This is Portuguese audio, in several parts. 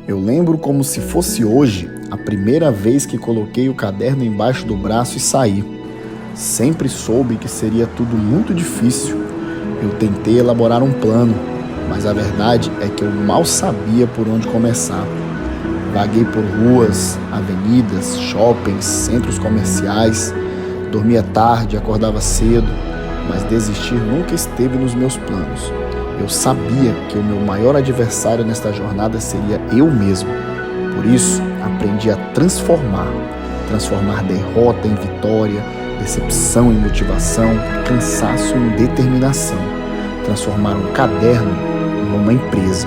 Eu lembro como se fosse hoje a primeira vez que coloquei o caderno embaixo do braço e saí. Sempre soube que seria tudo muito difícil. Eu tentei elaborar um plano, mas a verdade é que eu mal sabia por onde começar. Vaguei por ruas, avenidas, shoppings, centros comerciais. Dormia tarde, acordava cedo, mas desistir nunca esteve nos meus planos. Eu sabia que o meu maior adversário nesta jornada seria eu mesmo. Por isso, aprendi a transformar derrota em vitória, decepção em motivação, cansaço em determinação. Transformar um caderno numa empresa.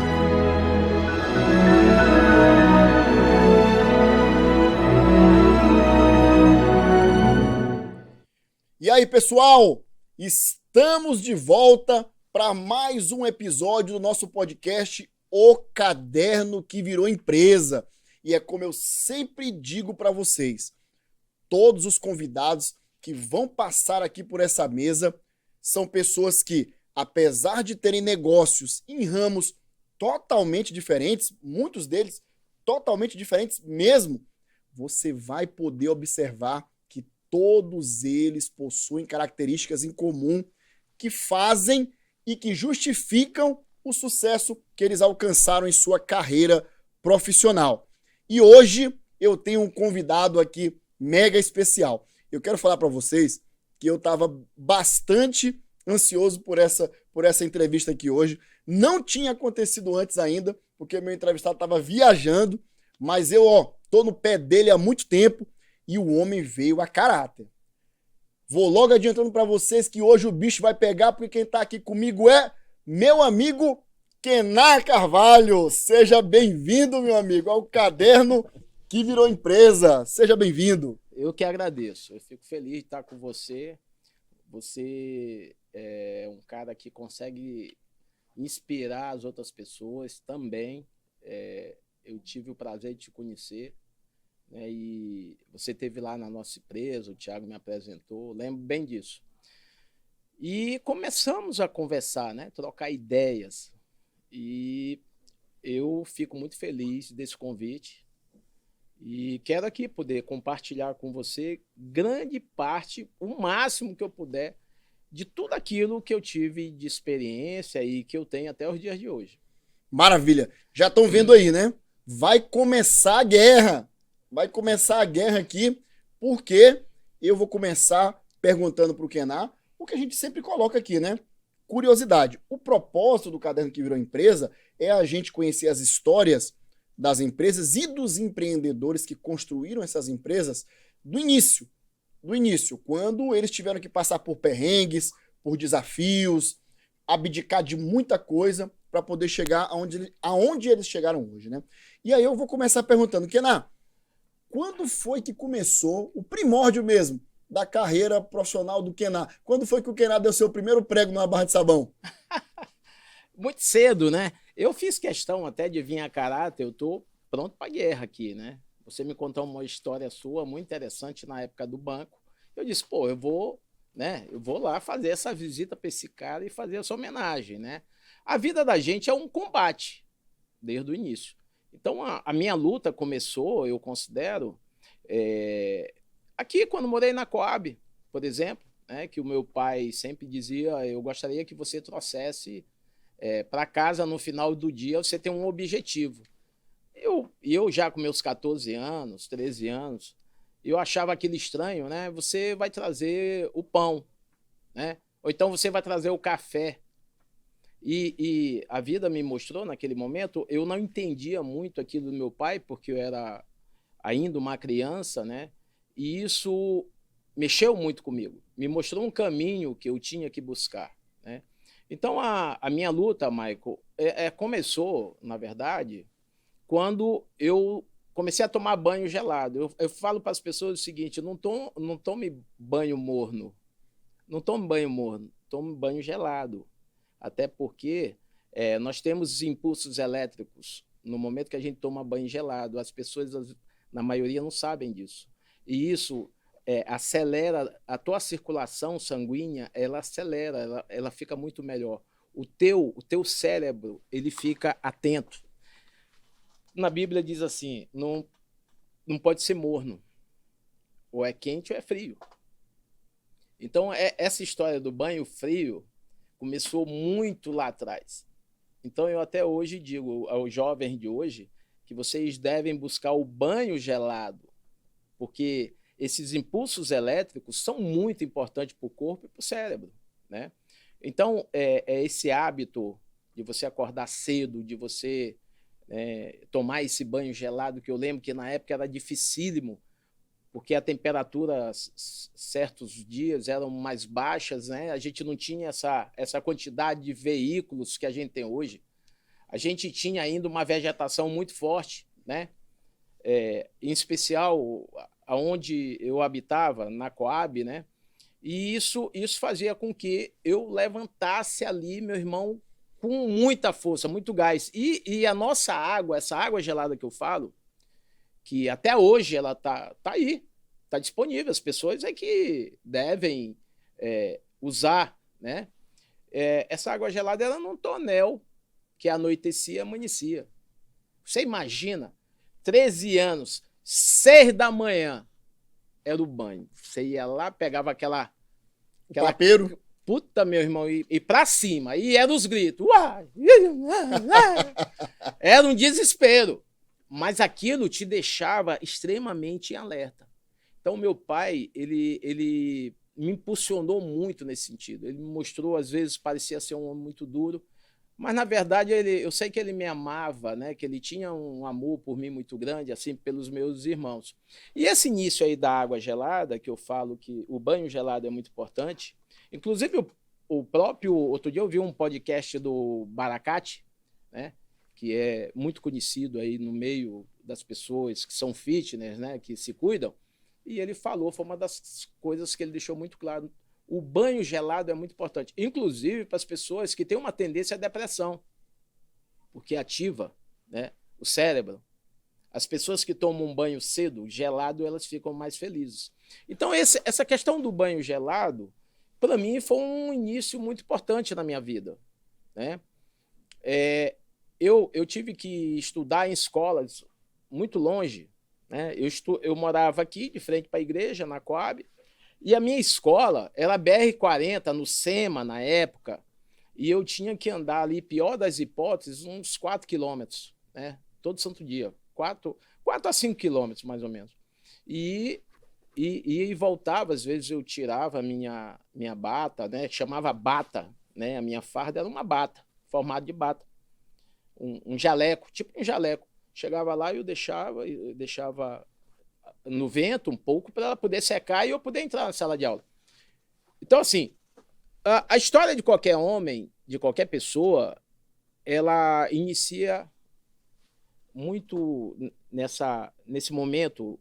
E aí, pessoal, estamos de volta para mais um episódio do nosso podcast O Caderno que Virou Empresa. E é como eu sempre digo para vocês, todos os convidados que vão passar aqui por essa mesa são pessoas que, apesar de terem negócios em ramos totalmente diferentes, muitos deles totalmente diferentes mesmo, você vai poder observar que todos eles possuem características em comum que fazem e que justificam o sucesso que eles alcançaram em sua carreira profissional. E hoje eu tenho um convidado aqui mega especial. Eu quero falar para vocês que eu estava bastante ansioso por essa entrevista aqui hoje. Não tinha acontecido antes ainda, porque meu entrevistado estava viajando, mas eu tô no pé dele há muito tempo e o homem veio a caráter. Vou logo adiantando para vocês que hoje o bicho vai pegar, porque quem está aqui comigo é meu amigo Kenar Carvalho. Seja bem-vindo, meu amigo, ao Caderno que Virou Empresa. Seja bem-vindo. Eu que agradeço. Eu fico feliz de estar com você. Você é um cara que consegue inspirar as outras pessoas também. Eu tive o prazer de te conhecer, né? E você esteve lá na nossa empresa, o Thiago me apresentou, lembro bem disso. E começamos a conversar, né? Trocar ideias. E eu fico muito feliz desse convite e quero aqui poder compartilhar com você grande parte, o máximo que eu puder, de tudo aquilo que eu tive de experiência e que eu tenho até os dias de hoje. Maravilha. Já estão vendo aí, né? Vai começar a guerra. Vai começar a guerra aqui, porque eu vou começar perguntando para o Kenar o que a gente sempre coloca aqui, né? Curiosidade. O propósito do Caderno que Virou Empresa é a gente conhecer as histórias das empresas e dos empreendedores que construíram essas empresas do início, quando eles tiveram que passar por perrengues, por desafios, abdicar de muita coisa para poder chegar aonde eles chegaram hoje, né? E aí eu vou começar perguntando, Kenar, quando foi que começou o primórdio mesmo da carreira profissional do Kenar? Quando foi que o Kenar deu seu primeiro prego numa barra de sabão? Muito cedo, né? Eu fiz questão até de vir a caráter, eu estou pronto para a guerra aqui, né? Você me contou uma história sua muito interessante na época do banco. Eu disse, pô, eu vou lá fazer essa visita para esse cara e fazer essa homenagem, né? A vida da gente é um combate, desde o início. Então, a minha luta começou, eu considero, aqui quando morei na Coab, por exemplo, né, que o meu pai sempre dizia, eu gostaria que você trouxesse para casa no final do dia, você tem um objetivo. Eu já com meus 14 anos, 13 anos, eu achava aquilo estranho, né? Você vai trazer o pão, né? Ou então você vai trazer o café. E a vida me mostrou naquele momento, eu não entendia muito aquilo do meu pai, porque eu era ainda uma criança, né? E isso mexeu muito comigo, me mostrou um caminho que eu tinha que buscar, né? Então a minha luta, Michael, começou, na verdade, quando eu comecei a tomar banho gelado. Eu falo para as pessoas o seguinte, não tome banho morno, não tome banho morno, tome banho gelado. Até porque nós temos impulsos elétricos no momento que a gente toma banho gelado. As pessoas, na maioria, não sabem disso. E isso acelera a tua circulação sanguínea, ela acelera, ela fica muito melhor. O teu cérebro, ele fica atento. Na Bíblia diz assim, não pode ser morno. Ou é quente ou é frio. Então, essa história do banho frio começou muito lá atrás. Então, eu até hoje digo aos jovens de hoje que vocês devem buscar o banho gelado, porque esses impulsos elétricos são muito importantes para o corpo e para o cérebro, né? Então, esse hábito de você acordar cedo, de você tomar esse banho gelado, que eu lembro que na época era dificílimo, porque a temperatura, certos dias, eram mais baixas, né? A gente não tinha essa quantidade de veículos que a gente tem hoje. A gente tinha ainda uma vegetação muito forte, né? Em especial aonde eu habitava, na Coab, né? E isso fazia com que eu levantasse ali, meu irmão, com muita força, muito gás. E a nossa água, essa água gelada que eu falo, que até hoje ela tá aí, está disponível. As pessoas que devem usar, né? Essa água gelada era num tonel que anoitecia e amanhecia. Você imagina, 13 anos, 6 da manhã, era o banho. Você ia lá, pegava aquela papeiro. Puta, meu irmão, e pra cima. E eram os gritos. Era um desespero. Mas aquilo te deixava extremamente em alerta. Então, meu pai, ele me impulsionou muito nesse sentido. Ele me mostrou, às vezes, parecia ser um homem muito duro, mas, na verdade, eu sei que ele me amava, né? Que ele tinha um amor por mim muito grande, assim, pelos meus irmãos. E esse início aí da água gelada, que eu falo que o banho gelado é muito importante, inclusive o próprio... Outro dia eu vi um podcast do Baracate, né? Que é muito conhecido aí no meio das pessoas que são fitness, né? Que se cuidam. E ele falou, foi uma das coisas que ele deixou muito claro. O banho gelado é muito importante, inclusive para as pessoas que têm uma tendência à depressão, porque ativa, né, o cérebro. As pessoas que tomam um banho cedo, gelado, elas ficam mais felizes. Então, essa questão do banho gelado, para mim, foi um início muito importante na minha vida, né? Eu tive que estudar em escolas muito longe, né? Eu morava aqui, de frente para a igreja, na Coab, e a minha escola era BR-40, no SEMA, na época, e eu tinha que andar ali, pior das hipóteses, uns 4 quilômetros, né? Todo santo dia, 4 a 5 quilômetros, mais ou menos. E voltava, às vezes eu tirava a minha bata, né? Chamava bata, né? A minha farda era uma bata, formato de bata. Um jaleco, tipo um jaleco. Chegava lá e eu deixava no vento um pouco para ela poder secar e eu poder entrar na sala de aula. Então, assim, a história de qualquer homem, de qualquer pessoa, ela inicia muito nesse momento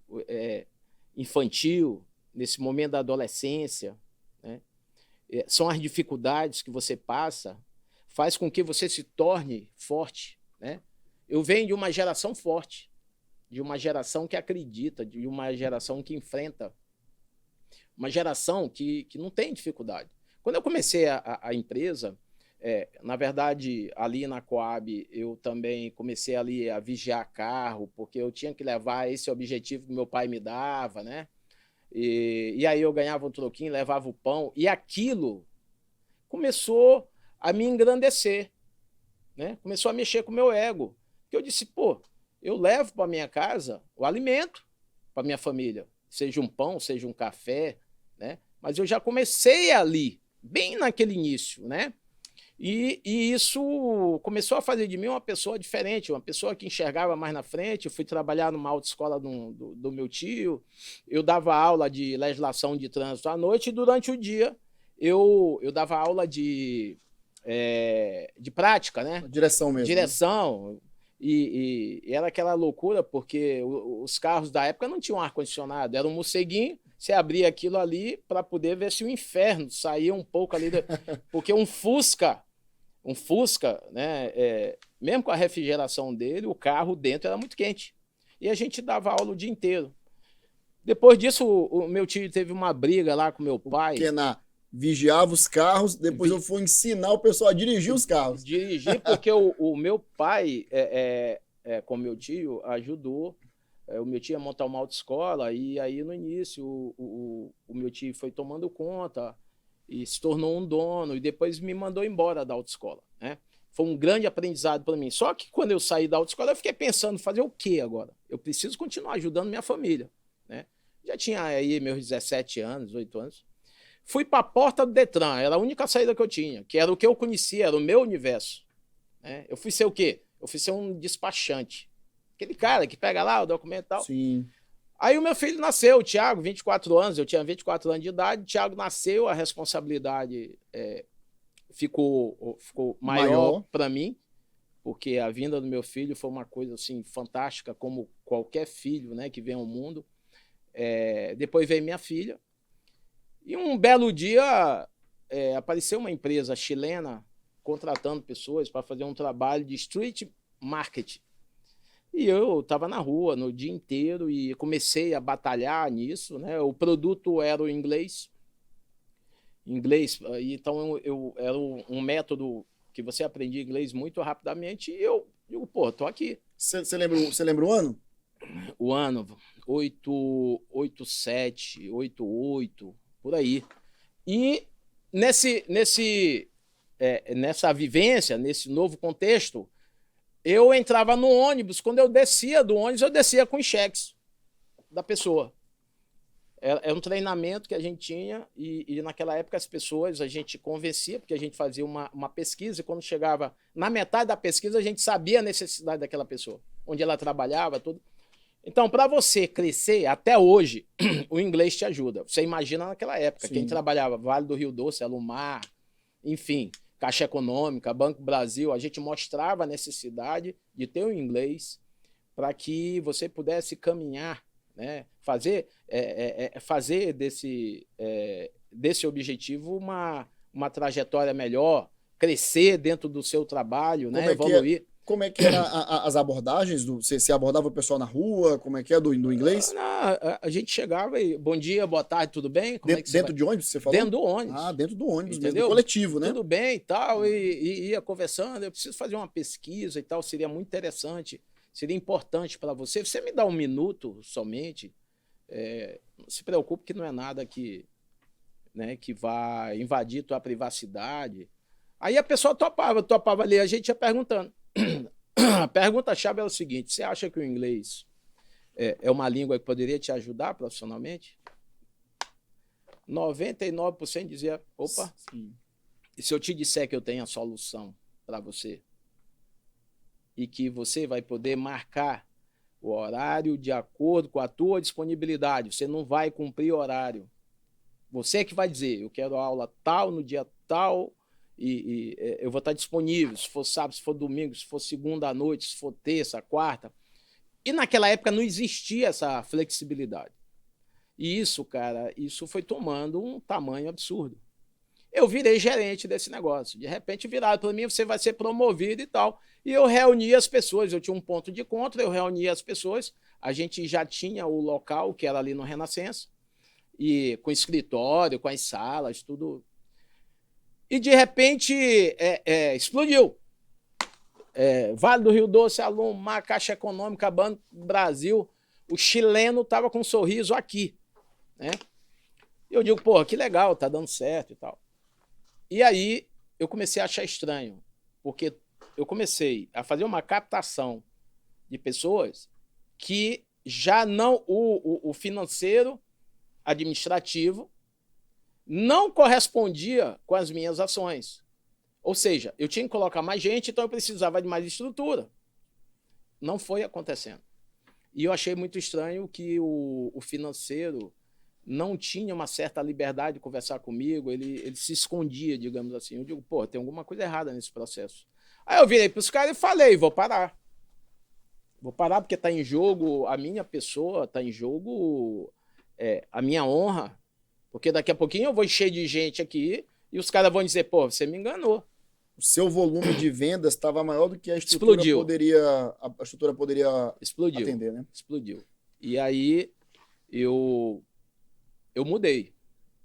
infantil, nesse momento da adolescência, né? São as dificuldades que você passa, faz com que você se torne forte, né? Eu venho de uma geração forte, de uma geração que acredita, de uma geração que enfrenta, uma geração que não tem dificuldade. Quando eu comecei a empresa, na verdade, ali na Coab, eu também comecei ali a vigiar carro, porque eu tinha que levar esse objetivo que meu pai me dava, né? E aí eu ganhava um troquinho, levava o pão, e aquilo começou a me engrandecer, né? Começou a mexer com o meu ego. Porque eu disse, pô, eu levo para minha casa o alimento para minha família, seja um pão, seja um café, né? Mas eu já comecei ali, bem naquele início, né? E isso começou a fazer de mim uma pessoa diferente, uma pessoa que enxergava mais na frente. Eu fui trabalhar numa autoescola do meu tio, eu dava aula de legislação de trânsito à noite e durante o dia eu dava aula de prática, né? Direção mesmo. Direção. Né? E era aquela loucura, porque os carros da época não tinham ar-condicionado, era um morceguinho, você abria aquilo ali para poder ver se o inferno saía um pouco ali, porque um Fusca, né, mesmo com a refrigeração dele, o carro dentro era muito quente, e a gente dava aula o dia inteiro. Depois disso, o meu tio teve uma briga lá com meu pai. Porque vigiava os carros, depois eu fui ensinar o pessoal a dirigir os carros. Dirigir, porque o meu pai, com meu tio, ajudou o meu tio a montar uma autoescola, e aí no início o meu tio foi tomando conta e se tornou um dono, e depois me mandou embora da autoescola, né? Foi um grande aprendizado para mim. Só que quando eu saí da autoescola, eu fiquei pensando, fazer o quê agora? Eu preciso continuar ajudando minha família, né? Já tinha aí meus 17 anos, 18 anos. Fui para a porta do Detran, era a única saída que eu tinha, que era o que eu conhecia, era o meu universo, né? Eu fui ser o quê? Eu fui ser um despachante. Aquele cara que pega lá o documento e tal. Sim. Aí o meu filho nasceu, o Thiago, 24 anos, eu tinha 24 anos de idade, o Thiago nasceu, a responsabilidade ficou maior para mim, porque a vinda do meu filho foi uma coisa assim fantástica, como qualquer filho, né, que vem ao mundo. Depois veio minha filha, e um belo dia apareceu uma empresa chilena contratando pessoas para fazer um trabalho de street marketing. E eu estava na rua no dia inteiro e comecei a batalhar nisso, né? O produto era o inglês, então era um método que você aprendia inglês muito rapidamente, e eu digo, pô, tô aqui. Você lembra o ano? O ano, 87, 88, por aí. E nessa vivência, nesse novo contexto, eu entrava no ônibus, quando eu descia do ônibus, eu descia com os cheques da pessoa. Era um treinamento que a gente tinha, e naquela época as pessoas, a gente convencia, porque a gente fazia uma pesquisa, e quando chegava na metade da pesquisa, a gente sabia a necessidade daquela pessoa, onde ela trabalhava, tudo. Então, para você crescer, até hoje, o inglês te ajuda. Você imagina naquela época, sim, quem trabalhava Vale do Rio Doce, Alumar, enfim, Caixa Econômica, Banco Brasil, a gente mostrava a necessidade de ter o inglês para que você pudesse caminhar, né? Fazer desse objetivo uma trajetória melhor, crescer dentro do seu trabalho, né? Evoluir. Como é que eram as abordagens? Você abordava o pessoal na rua? Como é que é do inglês? A gente chegava e, bom dia, boa tarde, tudo bem? Dentro de ônibus, você falou? Dentro do ônibus. Ah, dentro do ônibus, entendeu? Mesmo, do coletivo, né? Tudo bem e tal, e ia conversando, eu preciso fazer uma pesquisa e tal, seria muito interessante, seria importante para você. Você me dá um minuto somente, não se preocupe que não é nada que vai invadir tua privacidade. Aí a pessoa topava ali, a gente ia perguntando. A pergunta-chave é o seguinte: você acha que o inglês é uma língua que poderia te ajudar profissionalmente? 99% dizia, opa, sim. E se eu te disser que eu tenho a solução para você e que você vai poder marcar o horário de acordo com a tua disponibilidade, você não vai cumprir horário. Você que vai dizer, eu quero aula tal, no dia tal, e eu vou estar disponível, se for sábado, se for domingo, se for segunda à noite, se for terça, quarta. E naquela época não existia essa flexibilidade. E isso, cara, isso foi tomando um tamanho absurdo. Eu virei gerente desse negócio. De repente viraram para mim, você vai ser promovido e tal. E eu reunia as pessoas, eu tinha um ponto de encontro, eu reunia as pessoas, a gente já tinha o local, que era ali no Renascença, e com escritório, com as salas, tudo. E de repente explodiu. Vale do Rio Doce, Alumar, Caixa Econômica, Banco Brasil, o chileno estava com um sorriso aqui, né? E eu digo, pô, que legal, tá dando certo e tal. E aí eu comecei a achar estranho, porque eu comecei a fazer uma captação de pessoas que já não, o financeiro administrativo não correspondia com as minhas ações. Ou seja, eu tinha que colocar mais gente, então eu precisava de mais estrutura. Não foi acontecendo. E eu achei muito estranho que o financeiro não tinha uma certa liberdade de conversar comigo, ele se escondia, digamos assim. Eu digo, pô, tem alguma coisa errada nesse processo. Aí eu virei para os caras e falei, vou parar. Vou parar porque está em jogo a minha pessoa, está em jogo a minha honra, porque daqui a pouquinho eu vou encher de gente aqui e os caras vão dizer, pô, você me enganou. O seu volume de vendas estava maior do que a estrutura poderia Explodiu. atender, né? Explodiu. E aí eu mudei.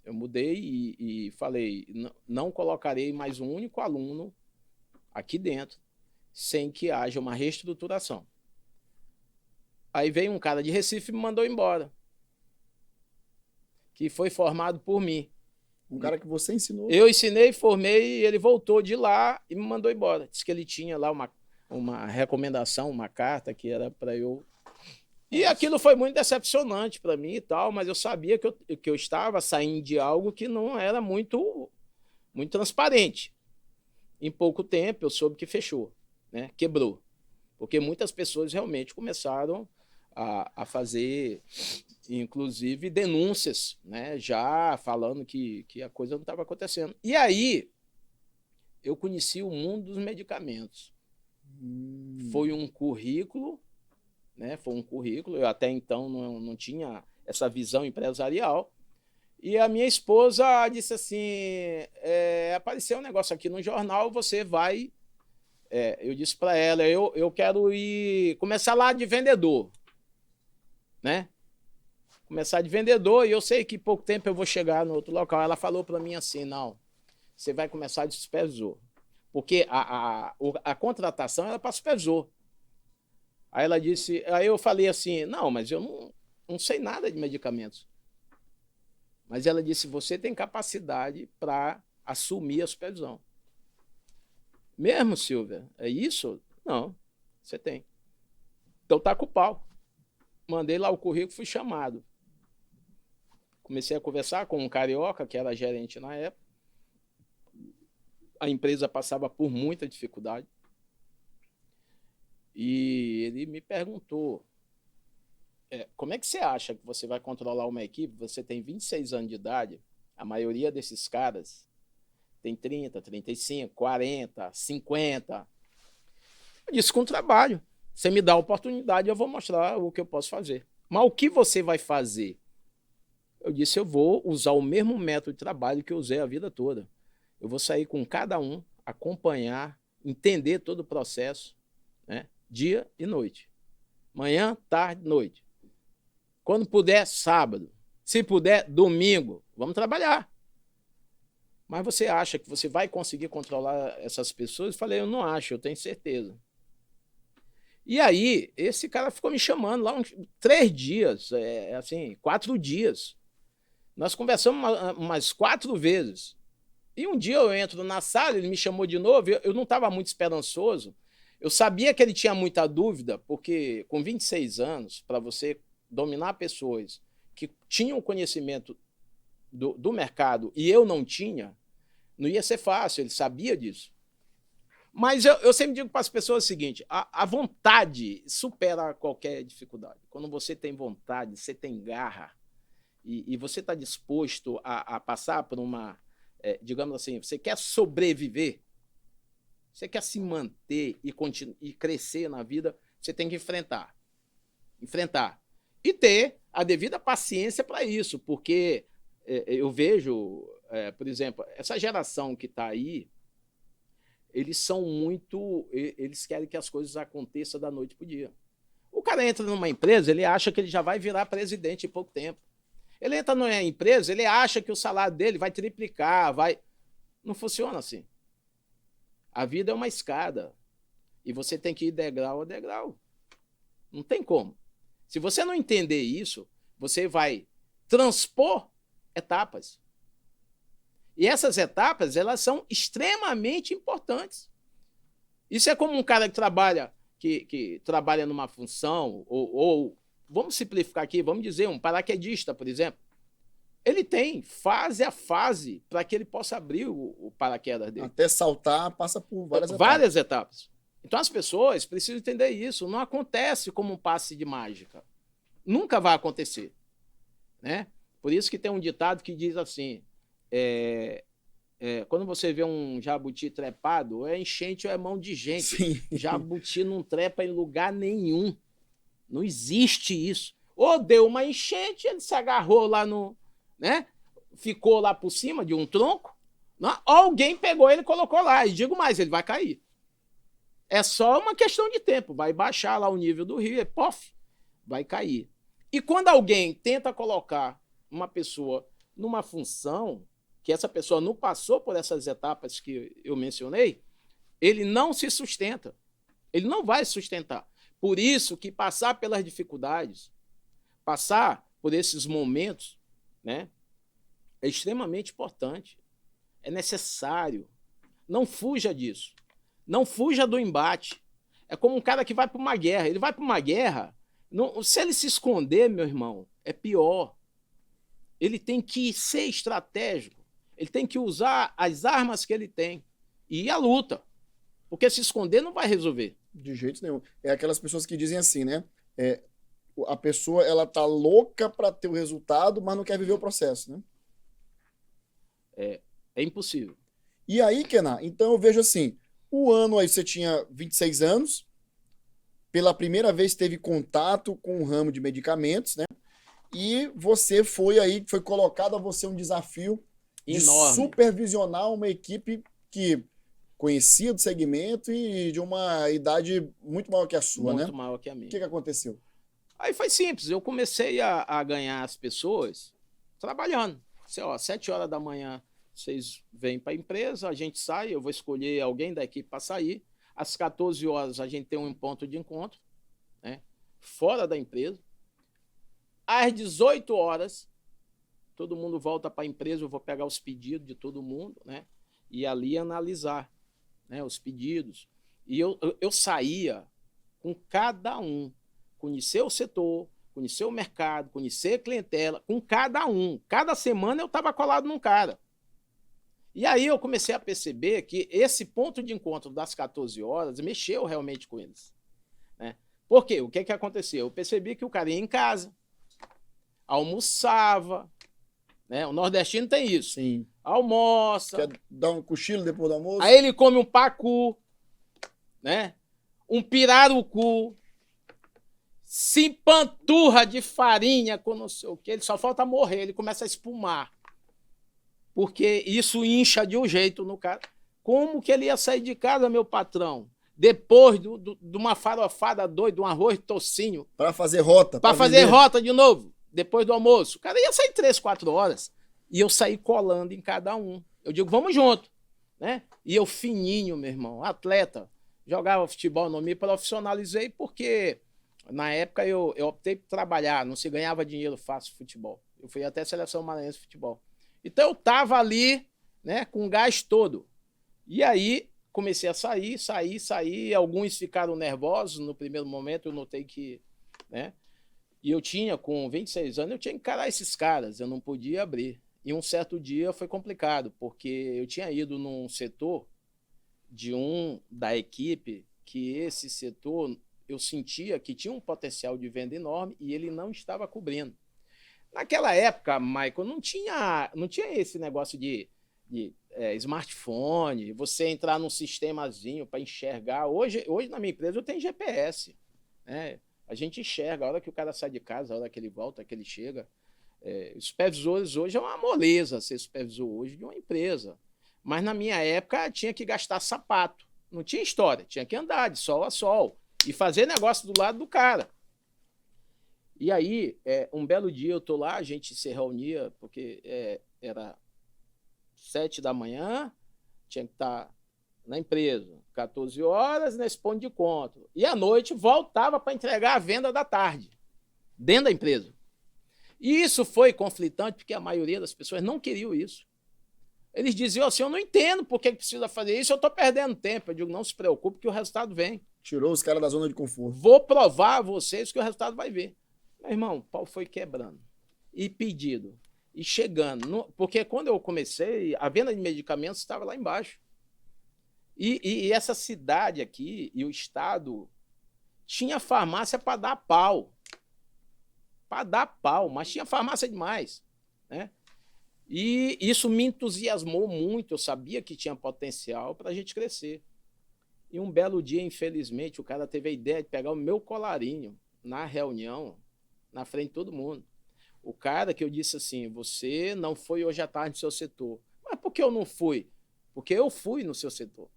Eu mudei e falei, não colocarei mais um único aluno aqui dentro sem que haja uma reestruturação. Aí veio um cara de Recife e me mandou embora, que foi formado por mim. Um cara que você ensinou. Eu ensinei, formei, e ele voltou de lá e me mandou embora. Disse que ele tinha lá uma recomendação, uma carta que era para eu... E aquilo foi muito decepcionante para mim e tal, mas eu sabia que eu estava saindo de algo que não era muito transparente. Em pouco tempo eu soube que fechou, né? Quebrou. Porque muitas pessoas realmente começaram a fazer, inclusive, denúncias, né? Já falando que a coisa não estava acontecendo. E aí eu conheci o mundo dos medicamentos. Foi um currículo, né? Foi um currículo. Eu até então não tinha essa visão empresarial. E a minha esposa disse assim, apareceu um negócio aqui no jornal, você vai... eu disse para ela, eu quero começar lá de vendedor, né? Começar de vendedor, e eu sei que em pouco tempo eu vou chegar no outro local. Ela falou para mim assim, não, você vai começar de supervisor, porque a contratação era para supervisor. Aí ela disse, aí eu falei assim, não, mas eu não sei nada de medicamentos. Mas ela disse, você tem capacidade para assumir a supervisão. Mesmo, Silvia? É isso? Não, você tem. Então tá com o pau. Mandei lá o currículo, fui chamado. Comecei a conversar com um carioca, que era gerente na época. A empresa passava por muita dificuldade. E ele me perguntou, como é que você acha que você vai controlar uma equipe? Você tem 26 anos de idade, a maioria desses caras tem 30, 35, 40, 50. Eu disse, com trabalho. Você me dá a oportunidade, eu vou mostrar o que eu posso fazer. Mas o que você vai fazer? Eu disse, eu vou usar o mesmo método de trabalho que eu usei a vida toda. Eu vou sair com cada um, acompanhar, entender todo o processo, né? Dia e noite. Manhã, tarde, noite. Quando puder, sábado. Se puder, domingo. Vamos trabalhar. Mas você acha que você vai conseguir controlar essas pessoas? Eu falei, eu não acho, eu tenho certeza. E aí, esse cara ficou me chamando lá uns 3 dias, 4 dias. Nós conversamos umas 4 vezes. E um dia eu entro na sala, ele me chamou de novo, eu não estava muito esperançoso. Eu sabia que ele tinha muita dúvida, porque com 26 anos, para você dominar pessoas que tinham conhecimento do mercado e eu não tinha, não ia ser fácil, ele sabia disso. Mas eu sempre digo para as pessoas o seguinte, a vontade supera qualquer dificuldade. Quando você tem vontade, você tem garra, e você está disposto a passar por uma, digamos assim, você quer sobreviver, você quer se manter e crescer na vida, você tem que enfrentar. E ter a devida paciência para isso, porque eu vejo, por exemplo, essa geração que está aí, eles querem que as coisas aconteçam da noite para o dia. O cara entra numa empresa, ele acha que ele já vai virar presidente em pouco tempo. Ele entra numa empresa, ele acha que o salário dele vai triplicar, Não funciona assim. A vida é uma escada. E você tem que ir degrau a degrau. Não tem como. Se você não entender isso, você vai transpor etapas. E essas etapas, elas são extremamente importantes. Isso é como um cara que trabalha numa função, ou vamos simplificar aqui, vamos dizer, um paraquedista, por exemplo. Ele tem fase a fase para que ele possa abrir o paraquedas dele. Até saltar, passa por várias etapas. Então as pessoas precisam entender isso. Não acontece como um passe de mágica. Nunca vai acontecer. Né? Por isso que tem um ditado que diz assim, quando você vê um jabuti trepado, ou é enchente ou é mão de gente. Sim. Jabuti não trepa em lugar nenhum. Não existe isso. Ou deu uma enchente, ele se agarrou lá no... né? Ficou lá por cima de um tronco, né? Alguém pegou ele e colocou lá. E digo mais, ele vai cair. É só uma questão de tempo. Vai baixar lá o nível do rio e, pof, vai cair. E quando alguém tenta colocar uma pessoa numa função que essa pessoa não passou por essas etapas que eu mencionei, ele não se sustenta. Ele não vai se sustentar. Por isso que passar pelas dificuldades, passar por esses momentos, né, é extremamente importante. É necessário. Não fuja disso. Não fuja do embate. É como um cara que vai para uma guerra. Ele vai para uma guerra, se ele se esconder, meu irmão, é pior. Ele tem que ser estratégico. Ele tem que usar as armas que ele tem e ir à luta. Porque se esconder não vai resolver. De jeito nenhum. É aquelas pessoas que dizem assim, né? A pessoa, ela tá louca para ter o resultado, mas não quer viver o processo, né? É impossível. E aí, Kenan, então eu vejo assim, o ano aí você tinha 26 anos, pela primeira vez teve contato com o ramo de medicamentos, né? E você foi colocado a você um desafio enorme de supervisionar uma equipe que conhecia do segmento e de uma idade muito maior que a sua, né? Muito maior que a minha. O que aconteceu? Aí foi simples, eu comecei a ganhar as pessoas trabalhando. Sei lá, 7 horas da manhã vocês vêm para a empresa, a gente sai, eu vou escolher alguém da equipe para sair. Às 14 horas a gente tem um ponto de encontro, né, fora da empresa. Às 18 horas, todo mundo volta para a empresa, eu vou pegar os pedidos de todo mundo, né, e ali analisar, né, os pedidos. E eu saía com cada um, conhecer o setor, conhecer o mercado, conhecer a clientela, com cada um. Cada semana eu estava colado num cara. E aí eu comecei a perceber que esse ponto de encontro das 14 horas mexeu realmente com eles, né? Por quê? O que aconteceu? Eu percebi que o cara ia em casa, almoçava, né? O nordestino tem isso. Sim. Almoça. Quer dar um cochilo depois do almoço? Aí ele come um pacu, né? Um pirarucu, se empanturra de farinha com não sei o que, ele só falta morrer, ele começa a espumar. Porque isso incha de um jeito no cara. Como que ele ia sair de casa, meu patrão? Depois de uma farofada doida, um arroz tocinho. Para fazer rota. Para fazer rota de novo, depois do almoço. O cara ia sair 3, 4 horas. E eu saí colando em cada um. Eu digo, vamos junto, né? E eu fininho, meu irmão, atleta. Jogava futebol, não me profissionalizei porque na época eu optei por trabalhar, não se ganhava dinheiro fácil futebol. Eu fui até a Seleção Maranhense de Futebol. Então eu tava ali, né, com o gás todo. E aí comecei a sair. Alguns ficaram nervosos no primeiro momento, eu notei que, né? E eu tinha, com 26 anos, eu tinha que encarar esses caras, eu não podia abrir. E um certo dia foi complicado, porque eu tinha ido num setor da equipe, que esse setor eu sentia que tinha um potencial de venda enorme e ele não estava cobrindo. Naquela época, Michael, não tinha esse negócio de smartphone, você entrar num sistemazinho para enxergar. Hoje, na minha empresa, eu tenho GPS, né? A gente enxerga a hora que o cara sai de casa, a hora que ele volta, que ele chega. Os supervisores hoje é uma moleza ser supervisor hoje de uma empresa. Mas na minha época tinha que gastar sapato. Não tinha história, tinha que andar de sol a sol e fazer negócio do lado do cara. E aí, um belo dia eu tô lá, a gente se reunia, porque era 7 da manhã, tinha que estar na empresa, 14 horas, nesse ponto de encontro. E à noite voltava para entregar a venda da tarde, dentro da empresa. E isso foi conflitante, porque a maioria das pessoas não queriam isso. Eles diziam assim, eu não entendo por que precisa fazer isso, eu estou perdendo tempo. Eu digo, não se preocupe que o resultado vem. Tirou os caras da zona de conforto. Vou provar a vocês que o resultado vai vir. Meu irmão, o pau foi quebrando. E pedido. E chegando. Porque quando eu comecei, a venda de medicamentos estava lá embaixo. E essa cidade aqui, e o estado, tinha farmácia para dar pau. Para dar pau, mas tinha farmácia demais, né? E isso me entusiasmou muito. Eu sabia que tinha potencial para a gente crescer. E um belo dia, infelizmente, o cara teve a ideia de pegar o meu colarinho na reunião, na frente de todo mundo. O cara que eu disse assim, você não foi hoje à tarde no seu setor. Mas por que eu não fui? Porque eu fui no seu setor.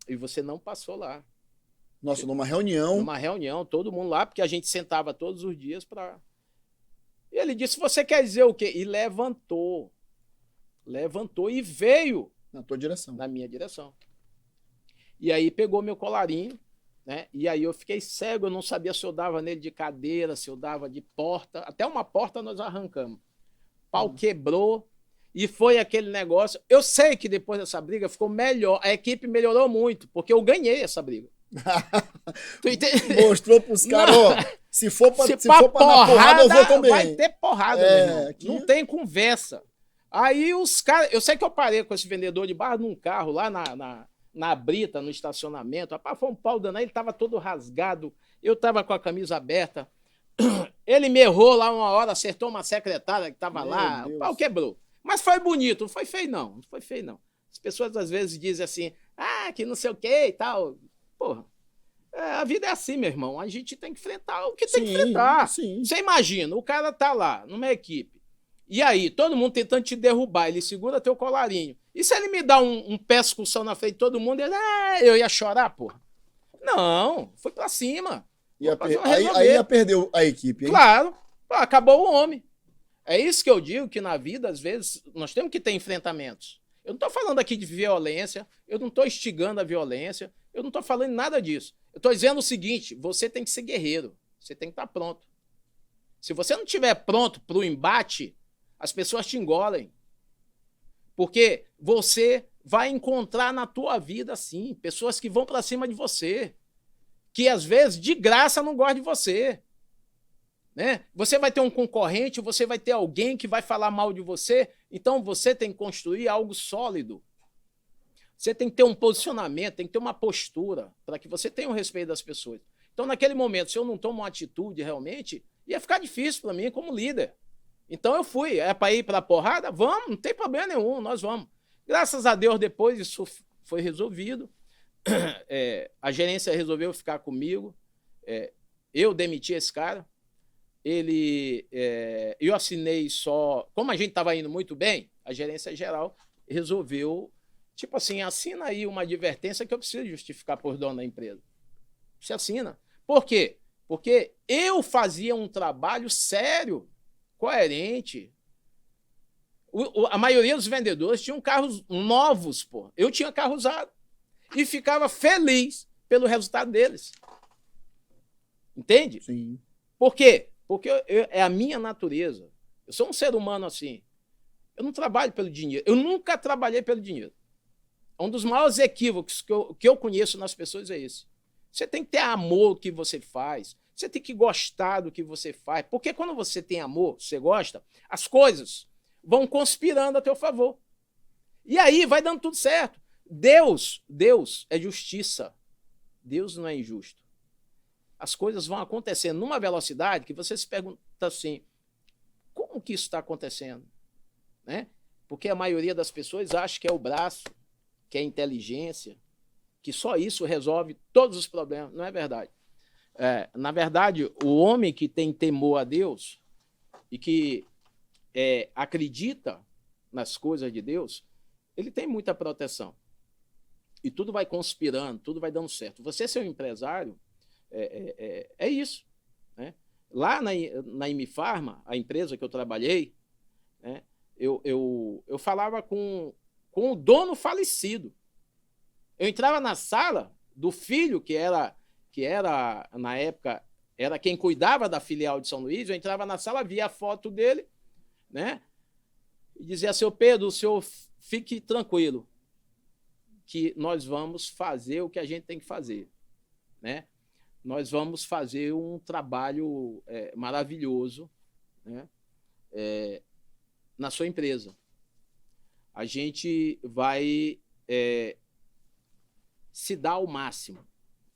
E você não passou lá. Nossa, numa reunião. Numa reunião, todo mundo lá, porque a gente sentava todos os dias para... E ele disse, você quer dizer o quê? E levantou e veio Na tua direção. na minha direção. E aí pegou meu colarinho, né? E aí eu fiquei cego, eu não sabia se eu dava nele de cadeira, se eu dava de porta. Até uma porta nós arrancamos. O pau quebrou e foi aquele negócio. Eu sei que depois dessa briga ficou melhor, a equipe melhorou muito, porque eu ganhei essa briga. Tu entende? Mostrou pros caras, ó, se for pra Se dar porrada, eu vou também. vai ter porrada, meu irmão. aqui- Não tem conversa. Aí os caras... Eu sei que eu parei com esse vendedor de bar num carro lá na brita, no estacionamento. Rapaz, foi um pau danado. Ele tava todo rasgado. Eu tava com a camisa aberta. Ele me errou lá uma hora, acertou uma secretária que tava Meu lá. Deus. O pau quebrou. Mas foi bonito. Não foi feio, não. Não foi feio, não. As pessoas às vezes dizem assim, que não sei o que e tal. Porra. A vida é assim, meu irmão. A gente tem que enfrentar o que tem que enfrentar. Sim. Você imagina, o cara tá lá, numa equipe, e aí, todo mundo tentando te derrubar, ele segura teu colarinho. E se ele me dá um pescoção na frente de todo mundo, eu ia chorar, porra? Não, foi pra cima. Aí ia perder a equipe, hein? Claro, acabou o homem. É isso que eu digo, que na vida, às vezes, nós temos que ter enfrentamentos. Eu não tô falando aqui de violência, eu não tô instigando a violência, eu não tô falando nada disso. Eu tô dizendo o seguinte, você tem que ser guerreiro, você tem que estar pronto. Se você não estiver pronto para o embate, as pessoas te engolem. Porque você vai encontrar na tua vida, sim, pessoas que vão para cima de você, que às vezes, de graça, não gostam de você. Né? Você vai ter um concorrente, você vai ter alguém que vai falar mal de você, então você tem que construir algo sólido. Você tem que ter um posicionamento, tem que ter uma postura para que você tenha o respeito das pessoas. Então, naquele momento, se eu não tomo uma atitude realmente, ia ficar difícil para mim como líder. Então eu fui, para ir para a porrada? Vamos, não tem problema nenhum, nós vamos. Graças a Deus, depois isso foi resolvido. A gerência resolveu ficar comigo. Eu demiti esse cara. Eu assinei só... Como a gente estava indo muito bem, a gerência geral resolveu, tipo assim, assina aí uma advertência que eu preciso justificar por dono da empresa. Você assina. Por quê? Porque eu fazia um trabalho sério, coerente. A maioria dos vendedores tinham carros novos, pô. Eu tinha carro usado. E ficava feliz pelo resultado deles. Entende? Sim. Por quê? Porque é a minha natureza. Eu sou um ser humano assim. Eu não trabalho pelo dinheiro. Eu nunca trabalhei pelo dinheiro. Um dos maiores equívocos que eu conheço nas pessoas é esse. Você tem que ter amor ao que você faz. Você tem que gostar do que você faz. Porque quando você tem amor, você gosta, as coisas vão conspirando a teu favor. E aí vai dando tudo certo. Deus é justiça. Deus não é injusto. As coisas vão acontecendo numa velocidade que você se pergunta assim, como que isso está acontecendo? Né? Porque a maioria das pessoas acha que é o braço, que é a inteligência, que só isso resolve todos os problemas. Não é verdade. Na verdade, o homem que tem temor a Deus e que acredita nas coisas de Deus, ele tem muita proteção. E tudo vai conspirando, tudo vai dando certo. Você ser um empresário, é isso. Né? Lá na Imifarma, a empresa que eu trabalhei, né, eu falava com o dono falecido. Eu entrava na sala do filho, que era, na época, era quem cuidava da filial de São Luís, eu entrava na sala, via a foto dele, né, e dizia, seu Pedro, o senhor fique tranquilo, que nós vamos fazer o que a gente tem que fazer. Né? Nós vamos fazer um trabalho maravilhoso, né, na sua empresa. A gente vai se dar ao máximo.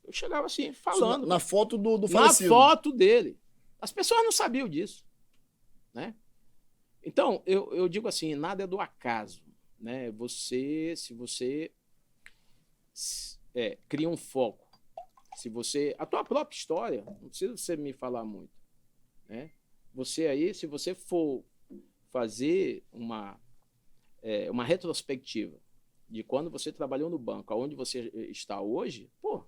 Eu chegava assim, falando. Na foto do falecido. Na foto dele. As pessoas não sabiam disso. Né? Então, eu digo assim, nada é do acaso. Né? Se você cria um foco, a tua própria história, não precisa você me falar muito. Né? Você aí, se você for fazer uma retrospectiva de quando você trabalhou no banco, aonde você está hoje, pô,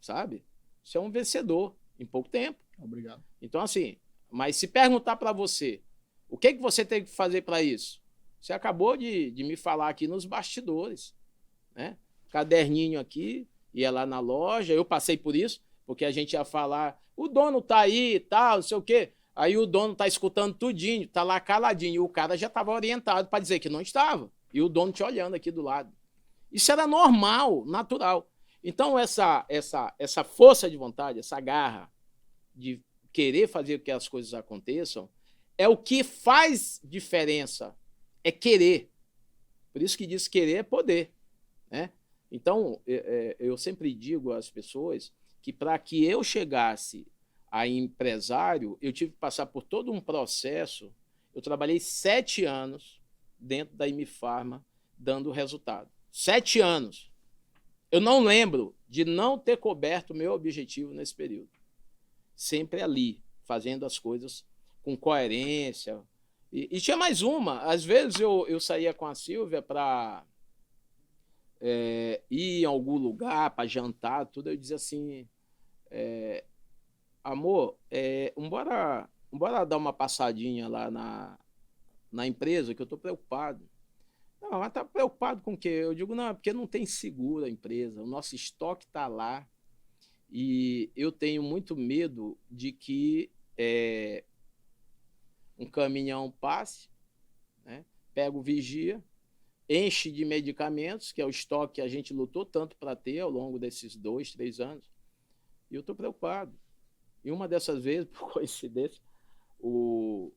sabe? Você é um vencedor em pouco tempo. Obrigado. Então, assim, Mas se perguntar para você, o que você tem que fazer para isso? Você acabou de me falar aqui nos bastidores, né? Caderninho aqui, ia lá na loja, eu passei por isso, porque a gente ia falar, o dono tá aí e tal, não sei o quê. Aí o dono tá escutando tudinho, tá lá caladinho, e o cara já estava orientado para dizer que não estava. E o dono te olhando aqui do lado. Isso era normal, natural. Então, essa força de vontade, essa garra de querer fazer que as coisas aconteçam, é o que faz diferença, é querer. Por isso que diz querer é poder, né? Então, eu sempre digo às pessoas que para que eu chegasse a empresário, eu tive que passar por todo um processo. Eu trabalhei 7 anos dentro da Imifarma, dando resultado. 7 anos. Eu não lembro de não ter coberto o meu objetivo nesse período. Sempre ali, fazendo as coisas com coerência. E tinha mais uma. Às vezes eu saía com a Silvia para ir em algum lugar, para jantar, tudo. Eu dizia assim, amor, bora dar uma passadinha lá na empresa, que eu estou preocupado. Não, mas tá preocupado com o quê? Eu digo, não, é porque não tem seguro a empresa, o nosso estoque está lá e eu tenho muito medo de que um caminhão passe, né, pega o vigia, enche de medicamentos, que é o estoque que a gente lutou tanto para ter ao longo desses 2, 3 anos, e eu estou preocupado. E uma dessas vezes, por coincidência, o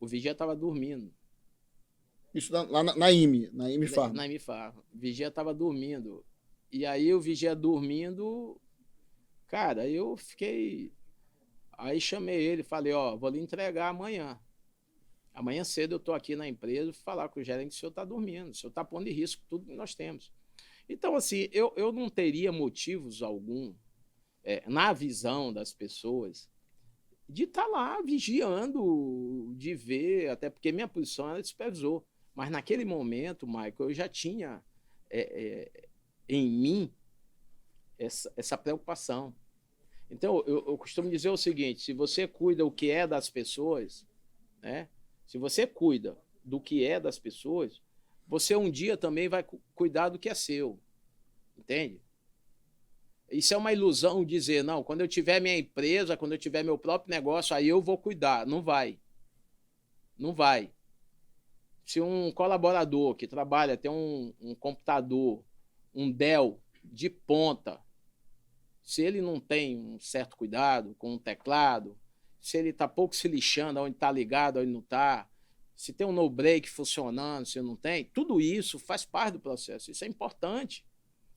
vigia estava dormindo. Isso lá na IME Farma. Na IME Farma. O vigia estava dormindo. E aí o vigia dormindo, cara, eu fiquei... Aí chamei ele, falei, vou lhe entregar amanhã. Amanhã cedo eu estou aqui na empresa, falar com o gerente, o senhor está dormindo, o senhor está pondo em risco tudo que nós temos. Então, assim, eu não teria motivos algum, na visão das pessoas, de estar lá vigiando, de ver, até porque minha posição era de supervisor. Mas naquele momento, Michael, eu já tinha em mim essa preocupação. Então, eu costumo dizer o seguinte, se você cuida o que é das pessoas, né? Se você cuida do que é das pessoas, você um dia também vai cuidar do que é seu. Entende? Isso é uma ilusão dizer, não, quando eu tiver minha empresa, quando eu tiver meu próprio negócio, aí eu vou cuidar. Não vai. Não vai. Se um colaborador que trabalha, tem um computador, um Dell de ponta, se ele não tem um certo cuidado com o teclado, se ele está pouco se lixando onde está ligado, onde não está, se tem um no-break funcionando, se não tem, tudo isso faz parte do processo. Isso é importante.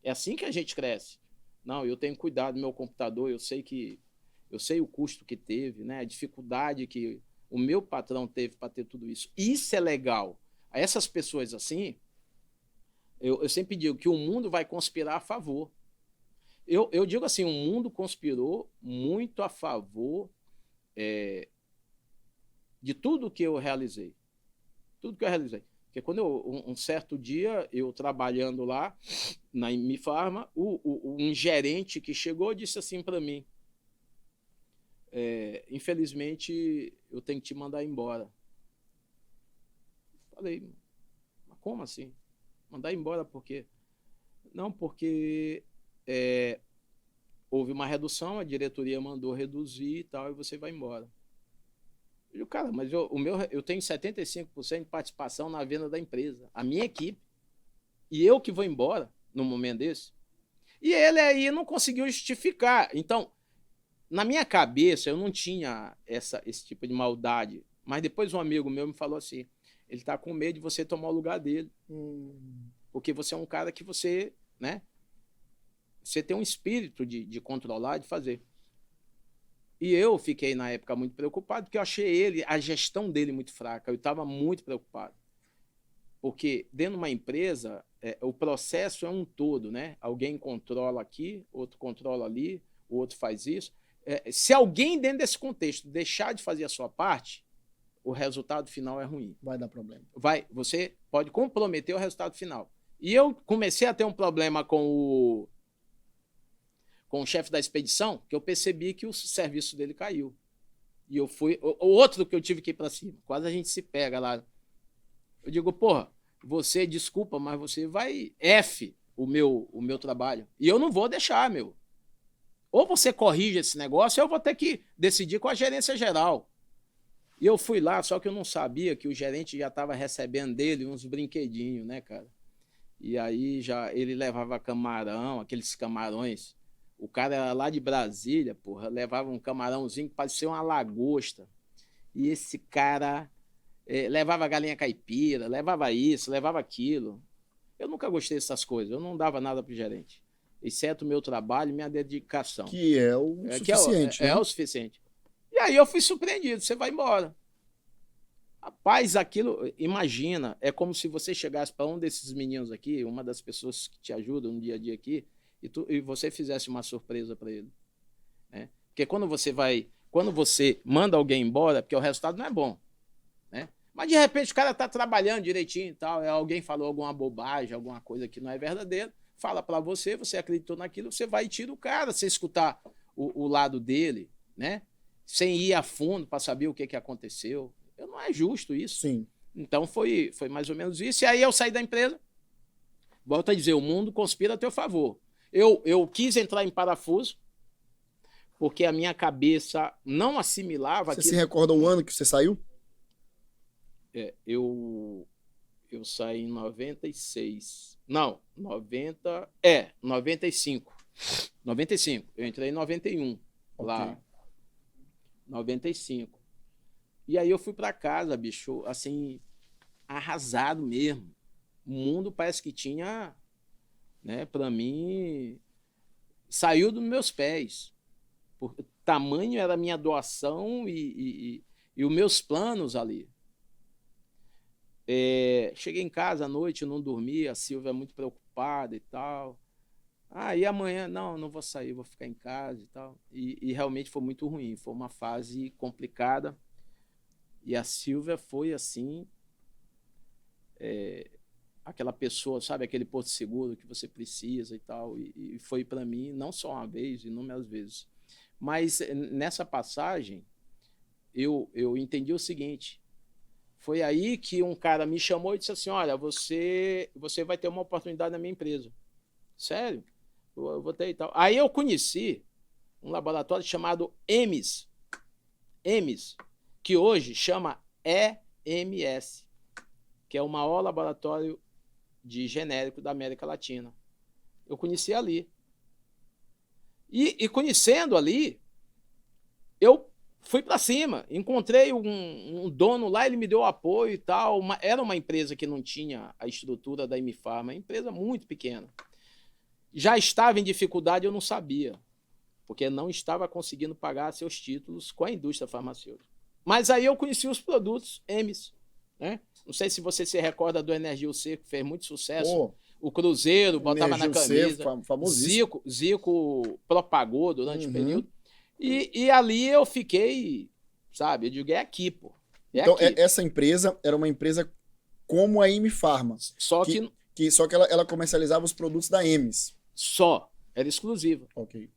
É assim que a gente cresce. Não, eu tenho cuidado do meu computador, eu sei o custo que teve, né? A dificuldade que o meu patrão teve para ter tudo isso. Isso é legal. A essas pessoas assim, eu sempre digo que o mundo vai conspirar a favor. Eu digo assim, o mundo conspirou muito a favor de tudo que eu realizei. Tudo que eu realizei. Porque quando um certo dia, eu trabalhando lá na Imifarma, um gerente que chegou disse assim para mim, infelizmente, eu tenho que te mandar embora. Falei, mas como assim? Mandar embora por quê? Não, porque houve uma redução, a diretoria mandou reduzir e tal, e você vai embora. Eu digo, cara, mas eu tenho 75% de participação na venda da empresa, a minha equipe. E eu que vou embora num momento desse? E ele aí não conseguiu justificar. Então, na minha cabeça, eu não tinha esse tipo de maldade. Mas depois um amigo meu me falou assim, ele está com medo de você tomar o lugar dele. Porque você é um cara que você, né? Você tem um espírito de controlar, de fazer. E eu fiquei, na época, muito preocupado, porque eu achei a gestão dele muito fraca. Eu estava muito preocupado. Porque dentro de uma empresa, o processo é um todo, né? Alguém controla aqui, outro controla ali, o outro faz isso. Se alguém dentro desse contexto deixar de fazer a sua parte, o resultado final é ruim. Vai dar problema. Você pode comprometer o resultado final. E eu comecei a ter um problema com o chefe da expedição, que eu percebi que o serviço dele caiu. E eu fui... O outro que eu tive que ir para cima. Quase a gente se pega lá. Eu digo, porra, você, desculpa, mas você vai o meu trabalho. E eu não vou deixar, meu. Ou você corrige esse negócio, ou eu vou ter que decidir com a gerência geral. E eu fui lá, só que eu não sabia que o gerente já estava recebendo dele uns brinquedinhos, né, cara? E aí já ele levava camarão, aqueles camarões. O cara era lá de Brasília, porra, levava um camarãozinho que parecia uma lagosta. E esse cara levava galinha caipira, levava isso, levava aquilo. Eu nunca gostei dessas coisas, eu não dava nada pro gerente. Exceto o meu trabalho e minha dedicação. Que é o suficiente, né? É o suficiente. E aí eu fui surpreendido, você vai embora. Rapaz, aquilo, imagina, é como se você chegasse para um desses meninos aqui, uma das pessoas que te ajudam no dia a dia aqui, e você fizesse uma surpresa para ele. Né? Porque quando você manda alguém embora, porque o resultado não é bom. Né? Mas de repente o cara está trabalhando direitinho e tal, alguém falou alguma bobagem, alguma coisa que não é verdadeira, fala para você, você acreditou naquilo, você vai e tira o cara, você escutar o lado dele, né? Sem ir a fundo para saber o que aconteceu. Não é justo isso. Sim. Então foi mais ou menos isso. E aí eu saí da empresa. Volto a dizer, o mundo conspira a teu favor. Eu quis entrar em parafuso, porque a minha cabeça não assimilava aquilo. Você se recorda o ano que você saiu? Eu saí em 96. Não, 95. 95. Eu entrei em 91. Okay. Lá. 95. E aí eu fui para casa, bicho, assim, arrasado mesmo. O mundo parece que tinha, né, para mim, saiu dos meus pés. O tamanho era a minha doação e os meus planos ali. Cheguei em casa à noite, eu não dormi, a Silvia muito preocupada e tal. E amanhã? Não vou sair, vou ficar em casa e tal. E realmente foi muito ruim, foi uma fase complicada. E a Silvia foi assim, aquela pessoa, sabe, aquele porto seguro que você precisa e tal. E foi para mim, não só uma vez, inúmeras vezes. Mas nessa passagem, eu entendi o seguinte. Foi aí que um cara me chamou e disse assim, olha, você vai ter uma oportunidade na minha empresa. Sério? Eu vou ter e tal. Aí eu conheci um laboratório chamado EMS. EMS. Que hoje chama EMS, que é o maior laboratório de genérico da América Latina. Eu conheci ali. E conhecendo ali, eu fui para cima. Encontrei um dono lá, ele me deu apoio e tal. Era uma empresa que não tinha a estrutura da Emifarma, uma empresa muito pequena. Já estava em dificuldade, eu não sabia, porque não estava conseguindo pagar seus títulos com a indústria farmacêutica. Mas aí eu conheci os produtos EMS, né? Não sei se você se recorda do Energil C, que fez muito sucesso. O Cruzeiro botava na camisa. Zico propagou durante o período. E ali eu fiquei, sabe? Eu digo, é aqui, pô. Então, essa empresa era uma empresa como a Emifarma. Só que ela comercializava os produtos da EMS. Só. Era exclusiva. Ok.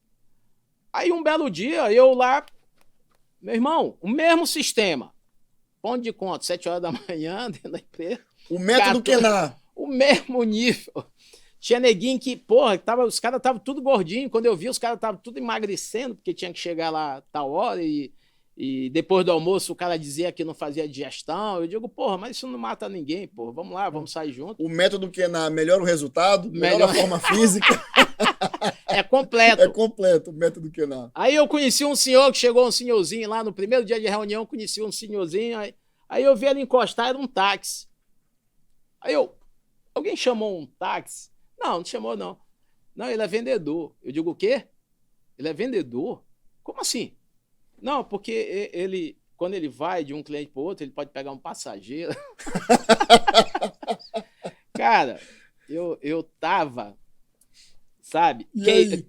Aí um belo dia, eu lá... Meu irmão, o mesmo sistema. Ponto de conta, 7 horas da manhã, dentro da empresa. O método Kenar. O mesmo nível. Tinha neguinho que, porra, os caras estavam tudo gordinho. Quando eu vi, os caras estavam tudo emagrecendo, porque tinha que chegar lá tal hora e depois do almoço o cara dizia que não fazia digestão. Eu digo, porra, mas isso não mata ninguém, porra. Vamos lá, vamos sair junto. O método Kenar melhora o resultado, melhora a forma física. É completo. É completo o método Kenar. Aí eu conheci um senhor que chegou, um senhorzinho lá no primeiro dia de reunião, conheci um senhorzinho, aí eu vi ele encostar, era um táxi. Aí alguém chamou um táxi? Não chamou não. Não, ele é vendedor. Eu digo, o quê? Ele é vendedor? Como assim? Não, porque quando ele vai de um cliente para o outro, ele pode pegar um passageiro. Cara, eu tava... Sabe?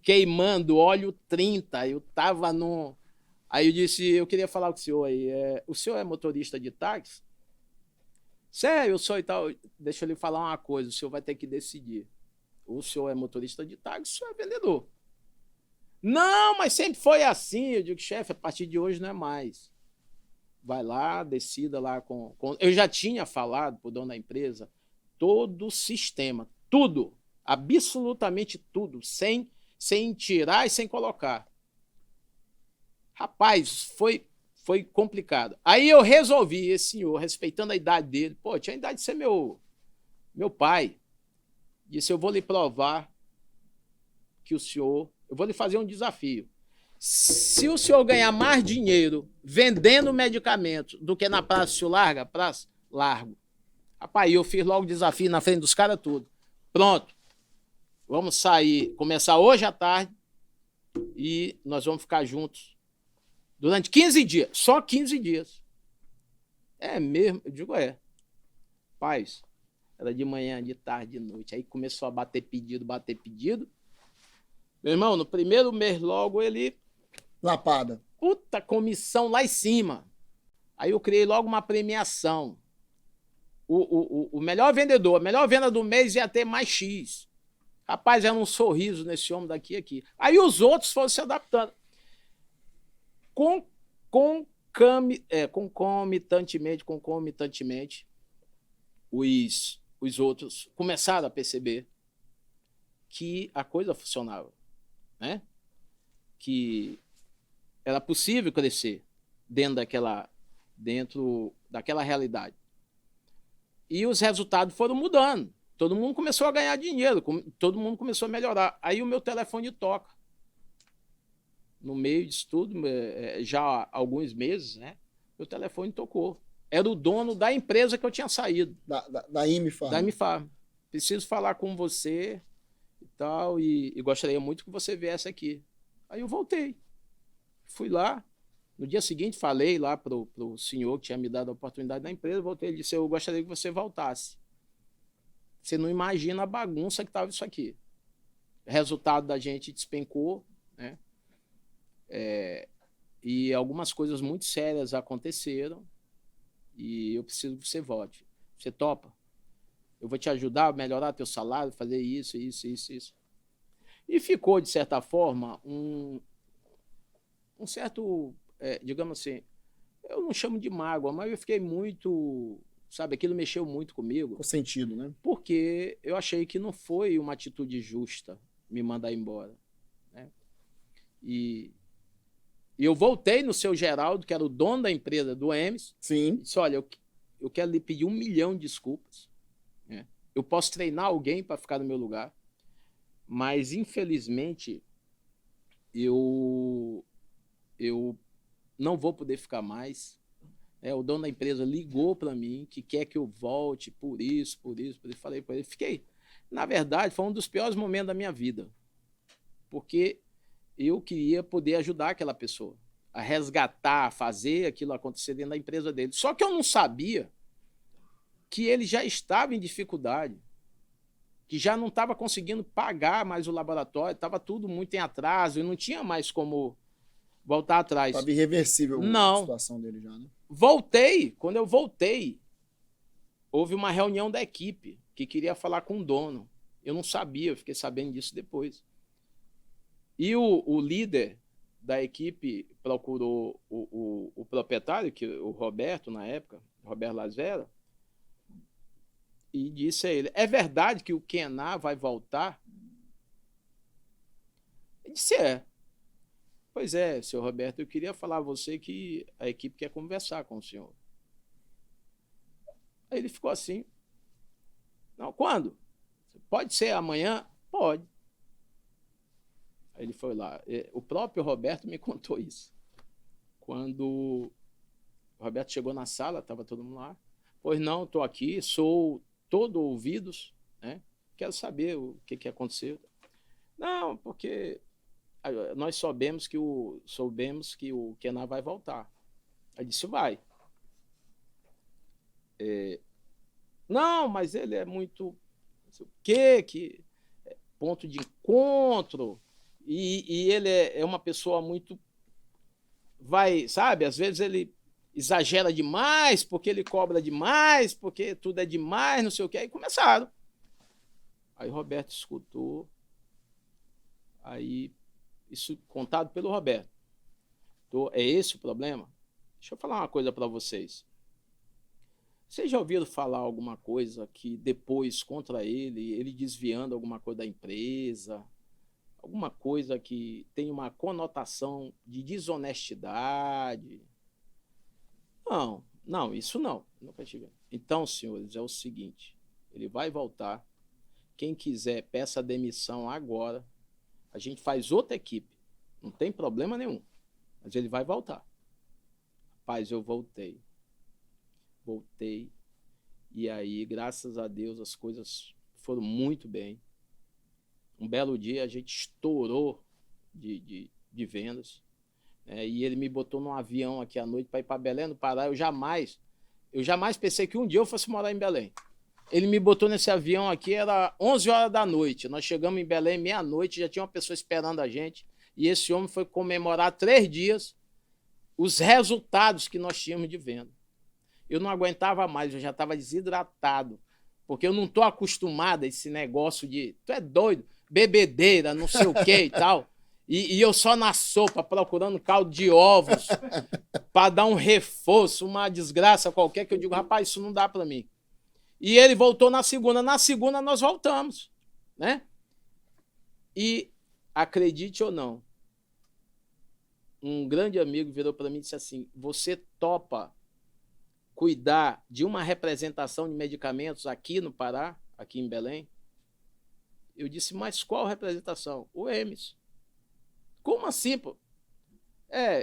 Queimando óleo 30. Eu tava no... Aí eu disse, eu queria falar com o senhor aí. O senhor é motorista de táxi? Sério, eu sou e tal. Deixa eu lhe falar uma coisa, o senhor vai ter que decidir. O senhor é motorista de táxi, o senhor é vendedor. Não, mas sempre foi assim. Eu digo, chefe, a partir de hoje não é mais. vai lá, decida lá com... Eu já tinha falado para o dono da empresa todo o sistema, tudo, absolutamente tudo, sem tirar e sem colocar. Rapaz, foi complicado. Aí eu resolvi, esse senhor, respeitando a idade dele, pô, tinha a idade de ser meu pai, disse, eu vou lhe provar que o senhor, eu vou lhe fazer um desafio. Se o senhor ganhar mais dinheiro vendendo medicamentos do que na praça, se o larga, praça, largo. Rapaz, eu fiz logo o desafio na frente dos caras tudo. Pronto. Vamos sair, começar hoje à tarde e nós vamos ficar juntos durante 15 dias. Só 15 dias. É mesmo? Eu digo, Paz, era de manhã, de tarde, de noite. Aí começou a bater pedido. Meu irmão, no primeiro mês logo ele... Lapada. Puta, comissão lá em cima. Aí eu criei logo uma premiação. O melhor vendedor, a melhor venda do mês ia ter mais X. Rapaz, era um sorriso nesse homem daqui aqui. Aí os outros foram se adaptando. Concomitantemente, os outros começaram a perceber que a coisa funcionava, né? Que era possível crescer dentro daquela realidade. E os resultados foram mudando. Todo mundo começou a ganhar dinheiro, todo mundo começou a melhorar. Aí o meu telefone toca. No meio disso tudo, já há alguns meses, né? Meu telefone tocou. Era o dono da empresa que eu tinha saído. Da IMFARM. Da IMFARM. Preciso falar com você e tal, e gostaria muito que você viesse aqui. Aí eu voltei. Fui lá. No dia seguinte, falei lá pro senhor que tinha me dado a oportunidade da empresa, voltei e disse, eu gostaria que você voltasse. Você não imagina a bagunça que estava isso aqui. O resultado da gente despencou, né? E algumas coisas muito sérias aconteceram e eu preciso que você volte. Você topa? Eu vou te ajudar a melhorar teu salário, fazer isso. E ficou, de certa forma, um certo, digamos assim, eu não chamo de mágoa, mas eu fiquei muito, sabe, aquilo mexeu muito comigo. Com sentido, né? Porque eu achei que não foi uma atitude justa me mandar embora, né? E eu voltei no seu Geraldo, que era o dono da empresa do Emes. Sim. Disse, olha, eu quero lhe pedir 1 milhão de desculpas, né? Eu posso treinar alguém para ficar no meu lugar, mas, infelizmente, eu não vou poder ficar mais. O dono da empresa ligou para mim que quer que eu volte por isso. Eu falei para ele, fiquei. Na verdade, foi um dos piores momentos da minha vida, porque eu queria poder ajudar aquela pessoa a resgatar, a fazer aquilo acontecer dentro da empresa dele. Só que eu não sabia que ele já estava em dificuldade, que já não estava conseguindo pagar mais o laboratório, estava tudo muito em atraso e não tinha mais como voltar atrás. Estava irreversível a situação dele já, né? Voltei. Quando eu voltei, houve uma reunião da equipe que queria falar com o dono. Eu não sabia, eu fiquei sabendo disso depois. E o líder da equipe procurou o proprietário, o Roberto, na época, Roberto Lasvera, e disse a ele, é verdade que o Kenan vai voltar? Ele disse, Pois é, senhor Roberto, eu queria falar a você que a equipe quer conversar com o senhor. Aí ele ficou assim. Não, quando? Pode ser amanhã? Pode. Aí ele foi lá. O próprio Roberto me contou isso. Quando o Roberto chegou na sala, estava todo mundo lá. Pois não, estou aqui, sou todo ouvidos, né? Quero saber o que aconteceu. Não, porque nós soubemos que o Kenan vai voltar. Aí disse, vai. Não, mas ele é muito... Não sei o quê, que ponto de encontro, e ele é uma pessoa muito... sabe, às vezes ele exagera demais, porque ele cobra demais, porque tudo é demais, não sei o quê. Aí começaram. Aí o Roberto escutou. Aí, isso contado pelo Roberto. Então, é esse o problema? Deixa eu falar uma coisa para vocês. Vocês já ouviram falar alguma coisa que depois, contra ele desviando alguma coisa da empresa, alguma coisa que tem uma conotação de desonestidade? Não, isso não. Nunca tive. Então, senhores, é o seguinte, ele vai voltar. Quem quiser, peça a demissão agora. A gente faz outra equipe. Não tem problema nenhum. Mas ele vai voltar. Rapaz, eu voltei. E aí, graças a Deus, as coisas foram muito bem. Um belo dia, a gente estourou de vendas. E ele me botou num avião aqui à noite para ir para Belém do Pará. Eu jamais pensei que um dia eu fosse morar em Belém. Ele me botou nesse avião aqui, era 11 horas da noite. Nós chegamos em Belém meia-noite, já tinha uma pessoa esperando a gente. E esse homem foi comemorar 3 dias os resultados que nós tínhamos de venda. Eu não aguentava mais, eu já estava desidratado, porque eu não estou acostumado a esse negócio de, tu é doido, bebedeira, não sei o que e tal. E eu só na sopa, procurando caldo de ovos, para dar um reforço, uma desgraça qualquer, que eu digo, rapaz, isso não dá para mim. E ele voltou na segunda nós voltamos, né? E, acredite ou não, um grande amigo virou para mim e disse assim, você topa cuidar de uma representação de medicamentos aqui no Pará, aqui em Belém? Eu disse, mas qual representação? O EMS. Como assim, pô?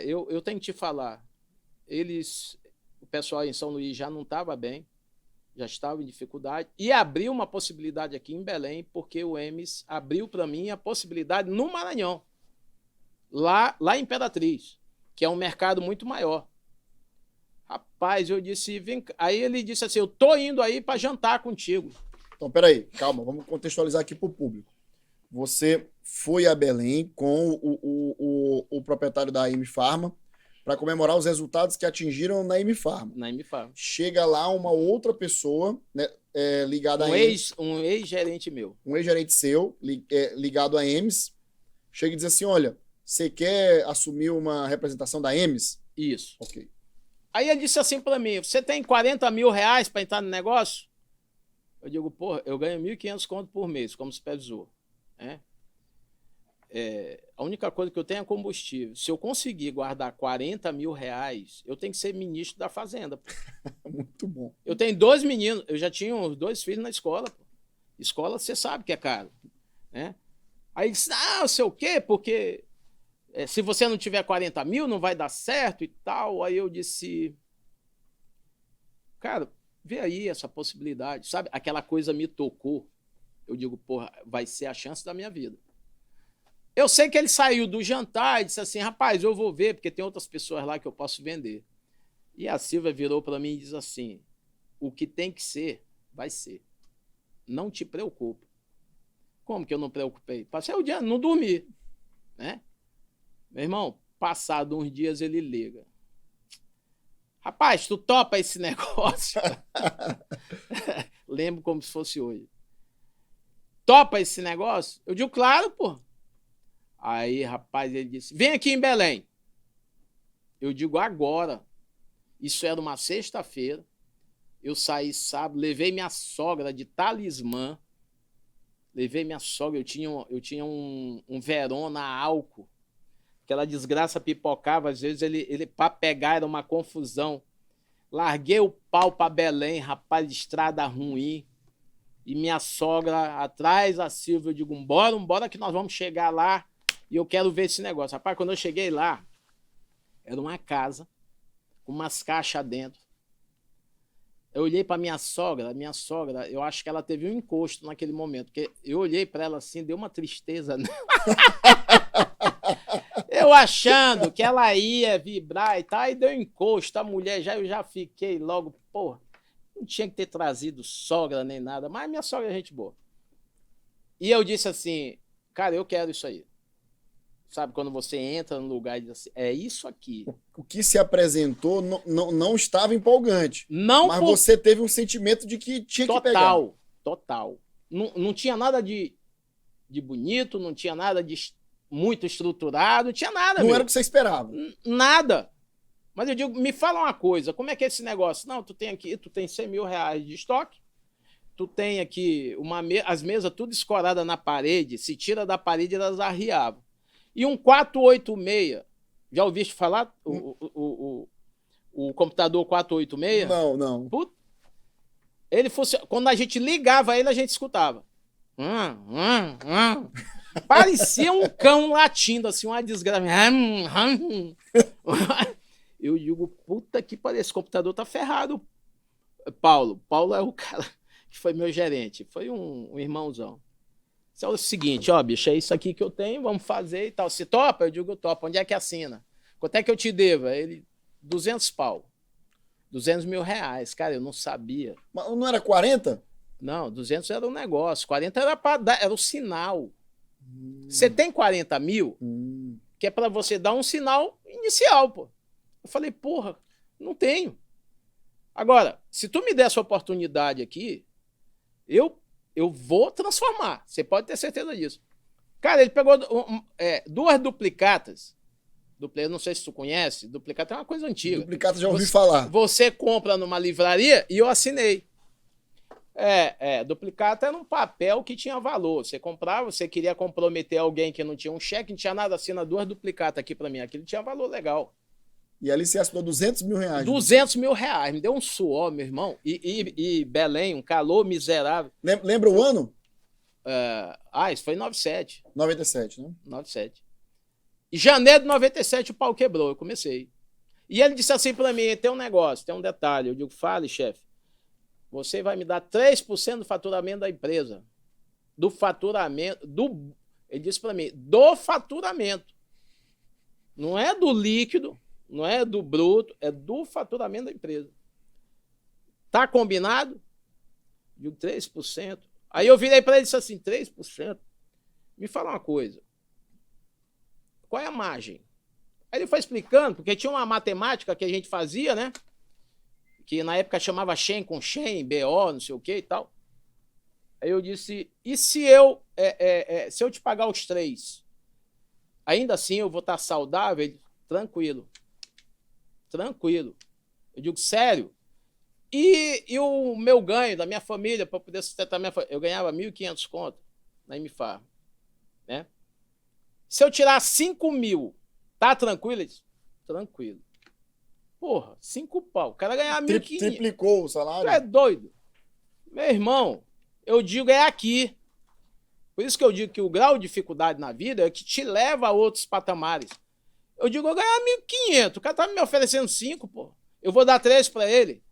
Eu tenho que te falar. O pessoal em São Luís já não estava bem, já estava em dificuldade, e abriu uma possibilidade aqui em Belém, porque o EMS abriu para mim a possibilidade no Maranhão, lá em Imperatriz, que é um mercado muito maior. Rapaz, eu disse, vem cá. Aí ele disse assim, eu tô indo aí para jantar contigo. Então, peraí, calma, vamos contextualizar aqui para o público. Você foi a Belém com o proprietário da AM Pharma para comemorar os resultados que atingiram na AM Pharma. Na AM Pharma. Chega lá uma outra pessoa, né, ligada a EMS. Um ex-gerente meu. Um ex-gerente seu, ligado a EMS, chega e diz assim, olha, você quer assumir uma representação da EMS? Isso. Ok. Aí ele disse assim para mim, você tem 40 mil reais para entrar no negócio? Eu digo, porra, eu ganho 1.500 conto por mês como supervisor. A única coisa que eu tenho é combustível. Se eu conseguir guardar 40 mil reais, eu tenho que ser ministro da Fazenda. Muito bom. Eu tenho 2 meninos, eu já tinha os 2 filhos na escola. Pô. Escola, você sabe que é caro. Né? Aí ele disse, não sei o quê, porque se você não tiver 40 mil, não vai dar certo e tal. Aí eu disse, cara, vê aí essa possibilidade. Sabe, aquela coisa me tocou. Eu digo, porra, vai ser a chance da minha vida. Eu sei que ele saiu do jantar e disse assim, rapaz, eu vou ver, porque tem outras pessoas lá que eu posso vender. E a Silvia virou para mim e disse assim, o que tem que ser, vai ser. Não te preocupe. Como que eu não preocupei? Passei o dia, não dormi. Né? Meu irmão, passado uns dias ele liga. Rapaz, tu topa esse negócio? Lembro como se fosse hoje. Topa esse negócio? Eu digo, claro, pô. Aí, rapaz, ele disse, vem aqui em Belém. Eu digo, agora. Isso era uma sexta-feira. Eu saí sábado, levei minha sogra de Talismã. Levei minha sogra, eu tinha um Verona álcool. Aquela desgraça pipocava, às vezes ele para pegar era uma confusão. Larguei o pau para Belém, rapaz, de estrada ruim. E minha sogra atrás, a Silvia, eu digo, bora que nós vamos chegar lá e eu quero ver esse negócio. Rapaz, quando eu cheguei lá, era uma casa com umas caixas dentro. Eu olhei para minha sogra, eu acho que ela teve um encosto naquele momento, porque eu olhei para ela assim, deu uma tristeza. Eu achando que ela ia vibrar e tal, aí deu encosto, a mulher, eu já fiquei logo, porra, não tinha que ter trazido sogra nem nada, mas minha sogra é gente boa. E eu disse assim, cara, eu quero isso aí. Sabe, quando você entra no lugar e diz assim, é isso aqui. O que se apresentou não estava empolgante. Não, mas você teve um sentimento de que tinha que pegar. Total. Não tinha nada de bonito, não tinha nada de muito estruturado, não tinha nada. Não era o que você esperava. Nada. Mas eu digo, me fala uma coisa, como é que é esse negócio? Não, tu tem aqui, tu tem 100 mil reais de estoque, tu tem aqui as mesas tudo escoradas na parede, se tira da parede, elas arriavam. E um 486, já ouviste falar o computador 486? Não. Puta, ele funciona, quando a gente ligava ele, a gente escutava. Parecia um cão latindo, assim, uma desgraça. Eu digo, puta que pariu, esse computador tá ferrado. Paulo é o cara que foi meu gerente, foi um irmãozão. Isso é o seguinte, ó, bicho, é isso aqui que eu tenho, vamos fazer e tal. Se topa? Eu digo, topa. Onde é que assina? Quanto é que eu te devo? Ele, 200 pau. 200 mil reais. Cara, eu não sabia. Mas não era 40? Não, 200 era um negócio. 40 era para dar, era o sinal. Você tem 40 mil, que é para você dar um sinal inicial, pô. Eu falei, porra, não tenho. Agora, se tu me der essa oportunidade aqui, eu vou transformar. Você pode ter certeza disso. Cara, ele pegou duas duplicatas. Eu não sei se tu conhece. Duplicata é uma coisa antiga. Duplicata já ouvi falar. Você compra numa livraria e eu assinei. Duplicata era um papel que tinha valor. Você comprava, você queria comprometer alguém que não tinha um cheque, não tinha nada, assina duas duplicatas aqui pra mim. Aquilo tinha valor legal. E ali você assinou 200 mil reais. 200 mil reais. Me deu um suor, meu irmão. E Belém, um calor miserável. Lembra o ano? Isso foi em 97. 97, né? 97. Em janeiro de 97 o pau quebrou, eu comecei. E ele disse assim pra mim, tem um negócio, tem um detalhe. Eu digo, fale, chefe. Você vai me dar 3% do faturamento da empresa. Do faturamento, ele disse pra mim, do faturamento. Não é do líquido, não é do bruto, é do faturamento da empresa. Tá combinado? Digo, 3%. Aí eu virei para ele e disse assim, 3%? Me fala uma coisa. Qual é a margem? Aí ele foi explicando, porque tinha uma matemática que a gente fazia, né? Que na época chamava Shen com Shen, BO, não sei o que e tal. Aí eu disse, e se eu te pagar os 3? Ainda assim eu vou estar saudável? Ele, tranquilo. Tranquilo. Eu digo, sério? E o meu ganho da minha família, para poder sustentar minha família, eu ganhava 1.500 conto na MFAR, né? Se eu tirar 5 mil, tá tranquilo? Ele disse, tranquilo. Porra, 5 pau. O cara ganhava 1.500. Triplicou o salário? Tu é doido. Meu irmão, eu digo é aqui. Por isso que eu digo que o grau de dificuldade na vida é que te leva a outros patamares. Eu digo, eu ganhava 1.500. O cara tá me oferecendo 5, pô. Eu vou dar 3 para ele.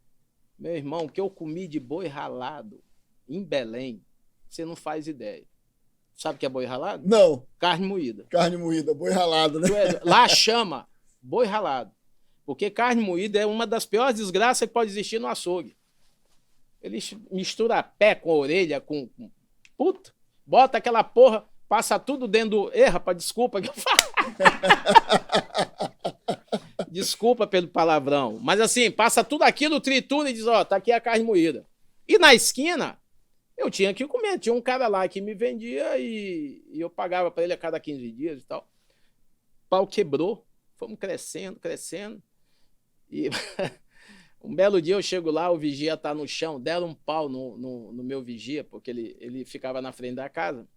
Meu irmão, o que eu comi de boi ralado em Belém, você não faz ideia. Sabe o que é boi ralado? Não. Carne moída. Carne moída, boi ralado, né? Lá chama boi ralado. Porque carne moída é uma das piores desgraças que pode existir no açougue. Eles misturam pé com orelha, com... Puta, bota aquela porra, passa tudo dentro do... Rapaz, desculpa que eu falo. Desculpa pelo palavrão. Mas assim, passa tudo aquilo, tritura e diz, ó, tá aqui a carne moída. E na esquina, eu tinha que comer. Tinha um cara lá que me vendia e eu pagava para ele a cada 15 dias e tal. O pau quebrou. Fomos crescendo, crescendo. E um belo dia eu chego lá, o vigia tá no chão, deram um pau no meu vigia, porque ele ficava na frente da casa.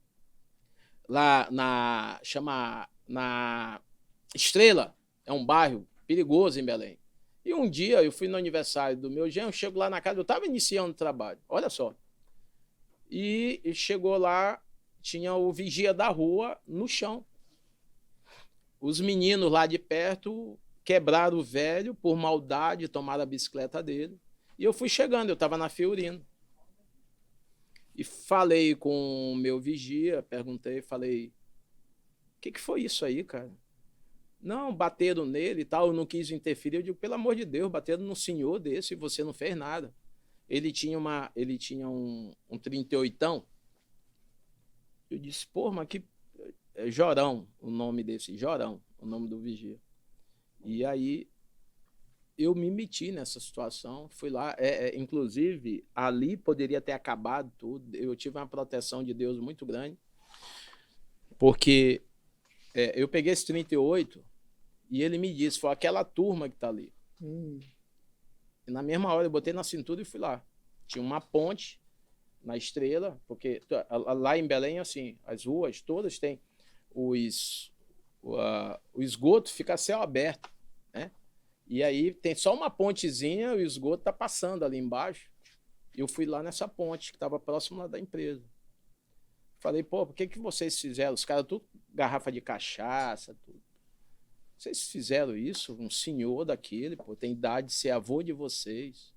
Lá na Estrela, é um bairro perigoso em Belém. E um dia eu fui no aniversário do meu genro, chego lá na casa, eu estava iniciando o trabalho, olha só. E chegou lá, tinha o vigia da rua no chão. Os meninos lá de perto quebraram o velho por maldade, tomaram a bicicleta dele. E eu fui chegando, eu estava na Fiorino. E falei com o meu vigia, perguntei, falei, o que foi isso aí, cara? Não, bateram nele e tal, eu não quis interferir. Eu digo, pelo amor de Deus, bateram num senhor desse e você não fez nada. Ele tinha um 38ão. Eu disse, porra, mas que... É Jorão, o nome desse, Jorão, o nome do vigia. E aí eu me meti nessa situação, fui lá, inclusive ali poderia ter acabado tudo, eu tive uma proteção de Deus muito grande, porque eu peguei esse 38 e ele me disse, foi aquela turma que está ali. E na mesma hora eu botei na cintura e fui lá. Tinha uma ponte na Estrela, porque lá em Belém, assim, as ruas todas têm o esgoto, fica a céu aberto, né? E aí tem só uma pontezinha, o esgoto está passando ali embaixo. E eu fui lá nessa ponte, que estava próximo lá da empresa. Falei, pô, por que vocês fizeram? Os caras tudo garrafa de cachaça, tudo. Vocês fizeram isso? Um senhor daquele, pô, tem idade de ser avô de vocês.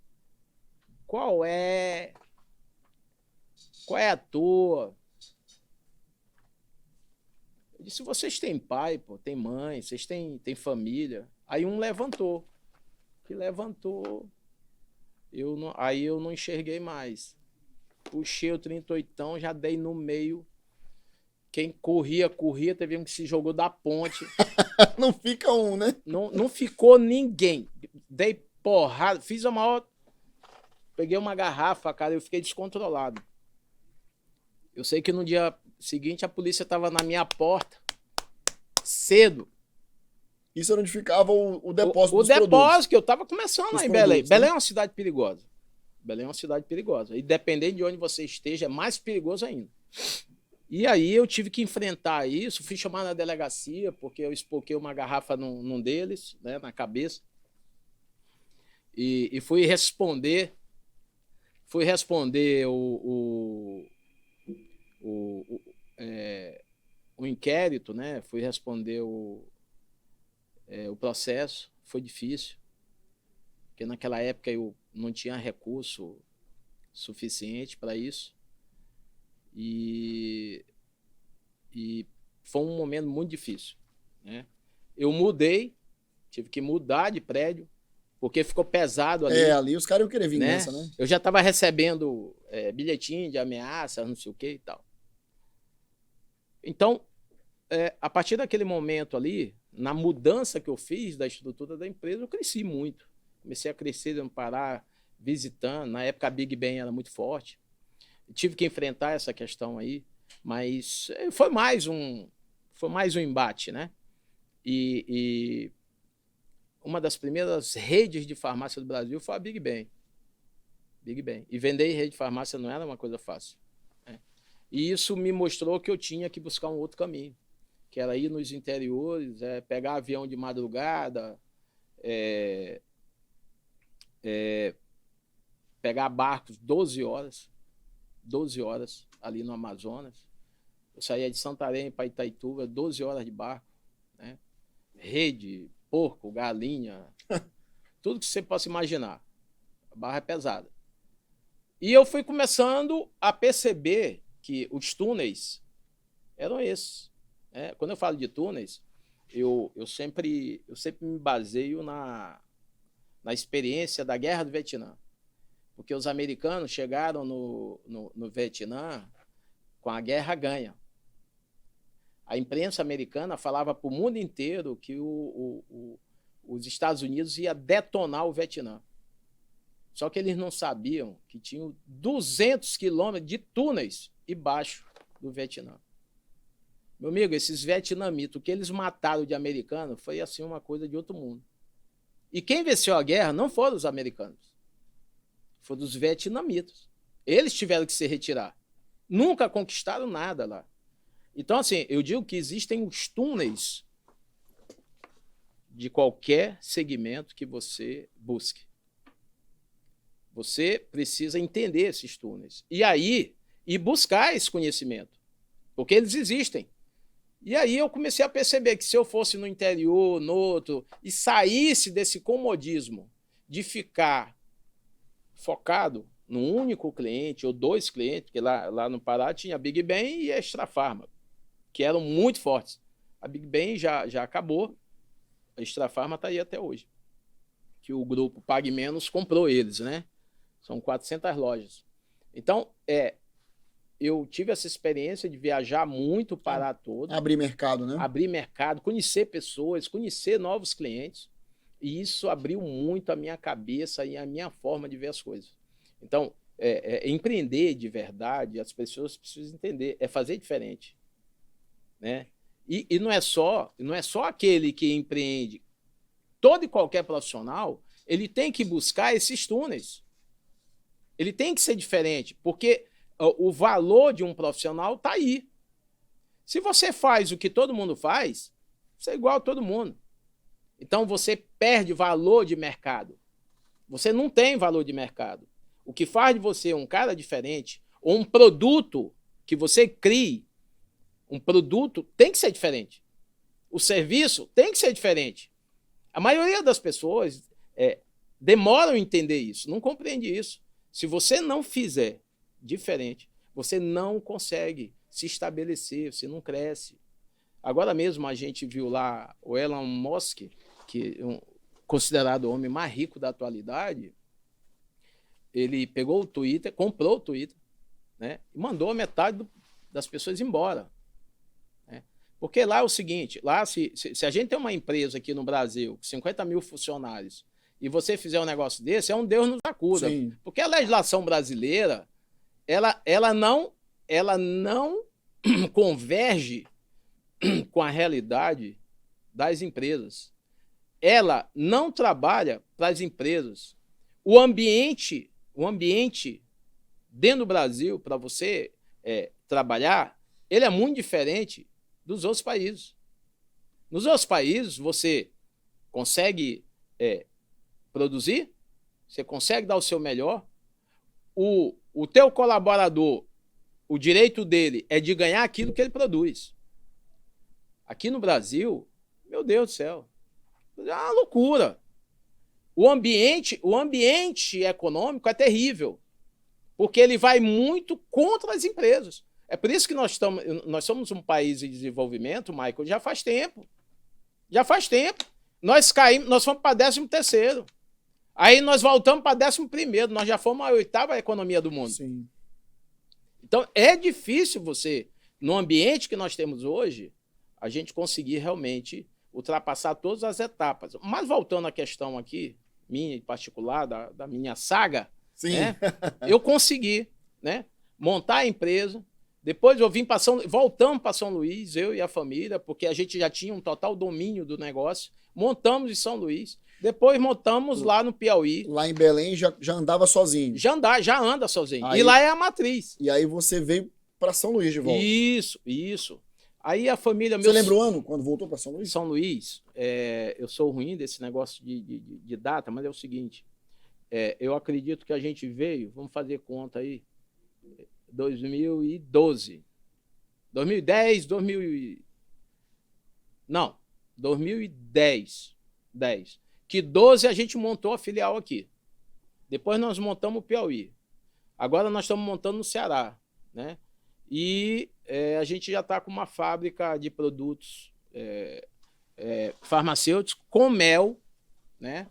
Qual é a tua? Eu disse, vocês têm pai, pô, tem mãe, vocês têm família. Aí um levantou. Que levantou. Aí eu não enxerguei mais. Puxei o 38, já dei no meio. Quem corria, teve um que se jogou da ponte. Não fica um, né? Não ficou ninguém. Dei porrada, fiz a maior... Peguei uma garrafa, cara, eu fiquei descontrolado. Eu sei que no dia seguinte a polícia estava na minha porta, cedo. Isso era onde ficava o depósito dos depósito, produtos. que eu estava começando lá em Belém. Belém é uma cidade perigosa. Belém é uma cidade perigosa. E dependendo de onde você esteja, é mais perigoso ainda. E aí eu tive que enfrentar isso, fui chamar na delegacia, porque eu espoquei uma garrafa num deles, né, na cabeça. E fui responder o inquérito, né? Fui responder o processo. Foi difícil, porque naquela época eu não tinha recurso suficiente para isso. E foi um momento muito difícil, né? Eu tive que mudar de prédio, porque ficou pesado ali. Ali os caras iam querer vingança, né? Eu já estava recebendo bilhetinho de ameaça, não sei o que e tal. Então, a partir daquele momento ali, na mudança que eu fiz da estrutura da empresa, eu cresci muito. Comecei a crescer, não parar, visitando. Na época a Big Ben era muito forte. Eu tive que enfrentar essa questão aí, mas foi mais um embate, né? E uma das primeiras redes de farmácia do Brasil foi a Big Ben. E vender rede de farmácia não era uma coisa fácil, né? E isso me mostrou que eu tinha que buscar um outro caminho, que era ir nos interiores, pegar avião de madrugada, pegar barcos 12 horas ali no Amazonas. Eu saía de Santarém para Itaituba, 12 horas de barco, né? Rede, porco, galinha, tudo que você possa imaginar. A barra é pesada. E eu fui começando a perceber que os túneis eram esses, né? Quando eu falo de túneis, eu sempre me baseio na experiência da Guerra do Vietnã. Porque os americanos chegaram no Vietnã com a guerra ganha. A imprensa americana falava para o mundo inteiro que os Estados Unidos ia detonar o Vietnã. Só que eles não sabiam que tinham 200 quilômetros de túneis embaixo do Vietnã. Meu amigo, esses vietnamitas, o que eles mataram de americano foi assim uma coisa de outro mundo. E quem venceu a guerra não foram os americanos, foram os vietnamitas. Eles tiveram que se retirar. Nunca conquistaram nada lá. Então, assim, eu digo que existem os túneis de qualquer segmento que você busque. Você precisa entender esses túneis. E buscar esse conhecimento, porque eles existem. E aí eu comecei a perceber que se eu fosse no interior, no outro, e saísse desse comodismo de ficar focado num único cliente ou dois clientes, porque lá no Pará tinha a Big Ben e a Extra Farma, que eram muito fortes. A Big Ben já acabou, a Extra Farma está aí até hoje, que o grupo Pague Menos comprou eles, né? São 400 lojas. Então, eu tive essa experiência de viajar muito o Pará todo. Abrir mercado, né? Abrir mercado, conhecer pessoas, conhecer novos clientes. E isso abriu muito a minha cabeça e a minha forma de ver as coisas. Então, empreender de verdade, as pessoas precisam entender, é fazer diferente, né? E não é só aquele que empreende. Todo e qualquer profissional ele tem que buscar esses túneis. Ele tem que ser diferente, porque o valor de um profissional está aí. Se você faz o que todo mundo faz, você é igual a todo mundo. Então você perde valor de mercado. Você não tem valor de mercado. O que faz de você um cara diferente, ou um produto que você crie, um produto tem que ser diferente. O serviço tem que ser diferente. A maioria das pessoas demoram a entender isso, não compreende isso. Se você não fizer diferente, você não consegue se estabelecer, você não cresce. Agora mesmo a gente viu lá o Elon Musk, que é considerado o homem mais rico da atualidade, ele pegou o Twitter, comprou o Twitter, né, e mandou metade das pessoas embora. Né? Porque lá é o seguinte, lá se a gente tem uma empresa aqui no Brasil, com 50 mil funcionários, e você fizer um negócio desse, é um Deus nos acuda. Sim. Porque a legislação brasileira, ela não converge com a realidade das empresas. Ela não trabalha para as empresas. O ambiente dentro do Brasil, para você trabalhar, ele é muito diferente dos outros países. Nos outros países, você consegue produzir, você consegue dar o seu melhor, o teu colaborador, o direito dele é de ganhar aquilo que ele produz. Aqui no Brasil, meu Deus do céu, é uma loucura. O ambiente econômico é terrível, porque ele vai muito contra as empresas. É por isso que nós somos um país em desenvolvimento, Michael, já faz tempo. Já faz tempo. Nós fomos para 13º. Aí nós voltamos para 11º. Nós já fomos a 8ª economia do mundo. Sim. Então, é difícil você, no ambiente que nós temos hoje, a gente conseguir realmente ultrapassar todas as etapas. Mas voltando à questão aqui, minha em particular, da minha saga, né, eu consegui, né, montar a empresa. Depois eu voltamos para São Luís, eu e a família, porque a gente já tinha um total domínio do negócio. Montamos em São Luís. Depois montamos lá no Piauí. Lá em Belém já andava sozinho. Já anda sozinho. Aí, e lá é a matriz. E aí você veio para São Luís de volta. Isso. Aí a família... Você lembra o ano, quando voltou para São Luís? São Luís, eu sou ruim desse negócio de data, mas é o seguinte, eu acredito que a gente veio, vamos fazer conta aí, 2012, 2010, 2010, que 12 a gente montou a filial aqui. Depois nós montamos o Piauí. Agora nós estamos montando no Ceará, né? E a gente já está com uma fábrica de produtos farmacêuticos com mel, né?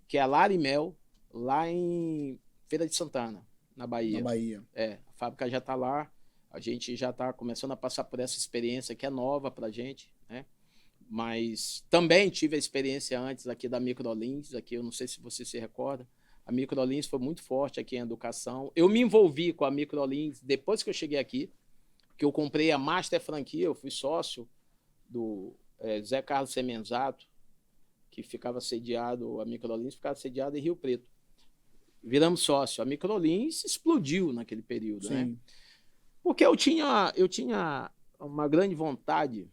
Que é a Larimel, lá em Feira de Santana, na Bahia. Na Bahia. A fábrica já está lá, a gente já está começando a passar por essa experiência que é nova para a gente, né? Mas também tive a experiência antes aqui da Microlins, aqui eu não sei se você se recorda, a Microlins foi muito forte aqui em educação. Eu me envolvi com a Microlins depois que eu cheguei aqui, que eu comprei a Master Franquia, eu fui sócio do Zé Carlos Semenzato, que ficava sediado, a Microlins ficava sediada em Rio Preto. Viramos sócio. A Microlins explodiu naquele período, né? Porque eu tinha uma grande vontade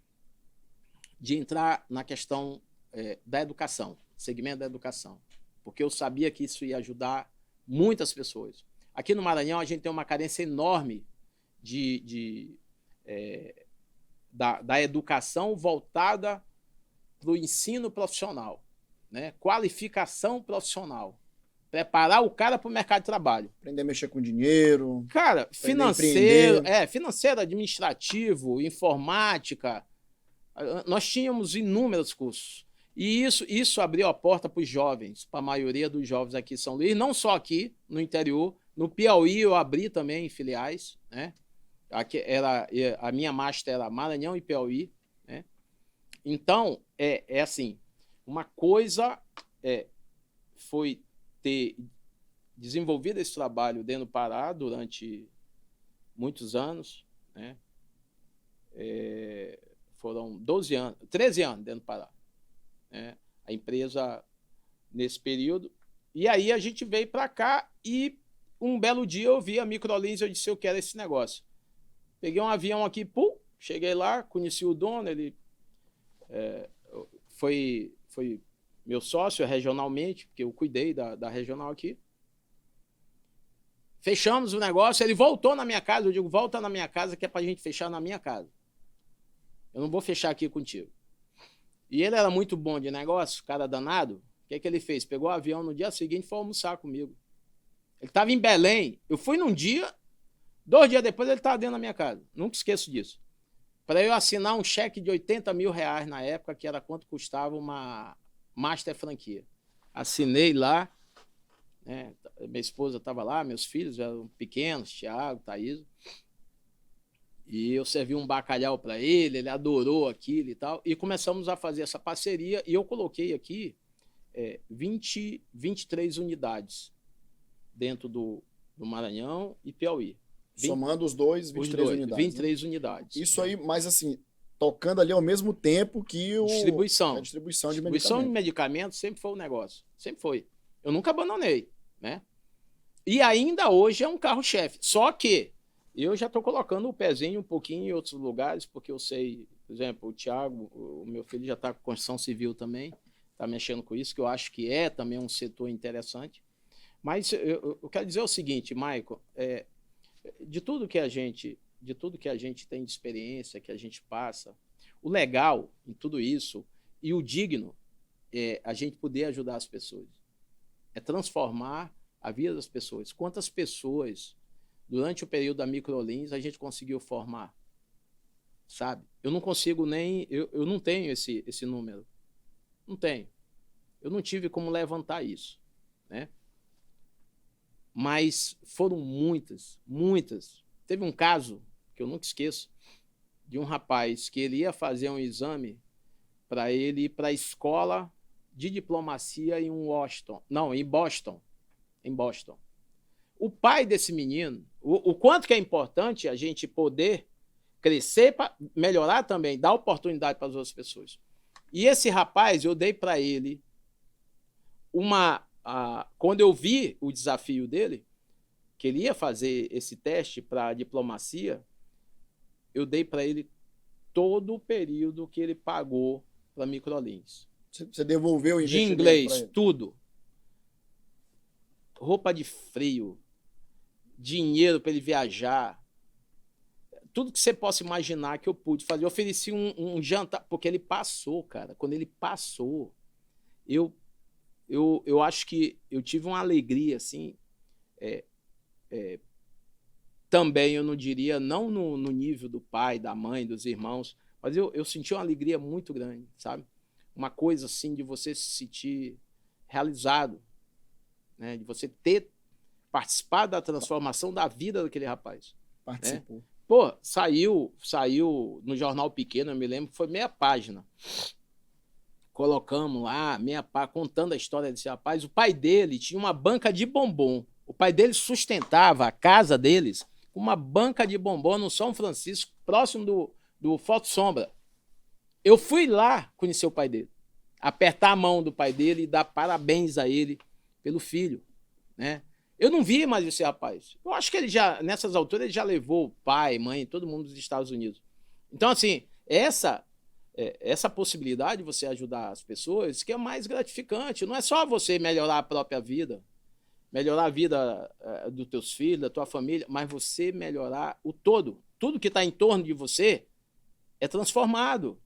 de entrar na questão da educação, segmento da educação, porque eu sabia que isso ia ajudar muitas pessoas. Aqui no Maranhão, a gente tem uma carência enorme da educação voltada para o ensino profissional, né? Qualificação profissional. Preparar o cara para o mercado de trabalho. Aprender a mexer com dinheiro. Cara, financeiro, administrativo, informática. Nós tínhamos inúmeros cursos. E isso abriu a porta para os jovens, para a maioria dos jovens aqui em São Luís, não só aqui, no interior. No Piauí eu abri também filiais, né? Aqui a minha master era Maranhão e Piauí, né? Então, assim, uma coisa foi ter desenvolvido esse trabalho dentro do Pará durante muitos anos, né? Foram 13 anos dentro do Pará. Né? A empresa nesse período. E aí a gente veio para cá e um belo dia eu vi a Microlins, eu disse, eu quero esse negócio. Peguei um avião aqui, pum, cheguei lá, conheci o dono, ele foi meu sócio regionalmente, porque eu cuidei da regional aqui. Fechamos o negócio, ele voltou na minha casa, eu digo, volta na minha casa que é pra gente fechar na minha casa. Eu não vou fechar aqui contigo. E ele era muito bom de negócio, cara danado. O que ele fez? Pegou o avião no dia seguinte e foi almoçar comigo. Ele estava em Belém, eu fui num dia, 2 dias depois ele estava dentro da minha casa. Nunca esqueço disso. Para eu assinar um cheque de R$80 mil na época, que era quanto custava uma Master franquia. Assinei lá, né? Minha esposa estava lá, meus filhos eram pequenos, Thiago, Thaís. E eu servi um bacalhau para ele adorou aquilo e tal. E começamos a fazer essa parceria e eu coloquei aqui 23 unidades dentro do Maranhão e Piauí. Somando os dois, 23 unidades. 23 unidades. Isso aí, mas assim, tocando ali ao mesmo tempo que a distribuição de medicamentos. Distribuição de medicamentos sempre foi um negócio. Sempre foi. Eu nunca abandonei, né? E ainda hoje é um carro-chefe. Só que eu já estou colocando o pezinho um pouquinho em outros lugares, porque eu sei, por exemplo, o Thiago, o meu filho já está com construção civil também, está mexendo com isso, que eu acho que é também um setor interessante. Mas eu quero dizer o seguinte, Michael, de tudo que a gente tem de experiência, que a gente passa, o legal em tudo isso e o digno é a gente poder ajudar as pessoas. É transformar a vida das pessoas. Quantas pessoas, durante o período da Microlins, a gente conseguiu formar? Sabe? Eu não consigo nem... Eu não tenho esse número. Não tenho. Eu não tive como levantar isso, né? Mas foram muitas. Teve um caso, que eu nunca esqueço, de um rapaz que ele ia fazer um exame para ele ir para a escola de diplomacia em Boston. Em Boston. O pai desse menino, o quanto que é importante a gente poder crescer para melhorar também, dar oportunidade para as outras pessoas. E esse rapaz, eu dei para ele quando eu vi o desafio dele, que ele ia fazer esse teste para diplomacia, eu dei para ele todo o período que ele pagou para Microlins. Você devolveu o investimento de inglês, tudo. Roupa de frio, dinheiro para ele viajar, tudo que você possa imaginar que eu pude fazer. Eu ofereci um jantar, porque ele passou, cara. Quando ele passou, eu acho que eu tive uma alegria, assim, também eu não diria, não no nível do pai, da mãe, dos irmãos, mas eu senti uma alegria muito grande, sabe? Uma coisa assim de você se sentir realizado, né? De você ter participado da transformação da vida daquele rapaz. Participou. Né? Pô, saiu no Jornal Pequeno, eu me lembro, foi meia página. Colocamos lá, contando a história desse rapaz. O pai dele tinha uma banca de bombom. O pai dele sustentava a casa deles com uma banca de bombom no São Francisco, próximo do Foto Sombra. Eu fui lá conhecer o pai dele, apertar a mão do pai dele e dar parabéns a ele pelo filho, né? Eu não vi mais esse rapaz. Eu acho que ele já, nessas alturas, ele já levou pai, mãe, todo mundo dos Estados Unidos. Então, assim, essa possibilidade de você ajudar as pessoas, que é mais gratificante. Não é só você melhorar a própria vida, melhorar a vida dos teus filhos, da tua família, mas você melhorar o todo. Tudo que está em torno de você é transformado.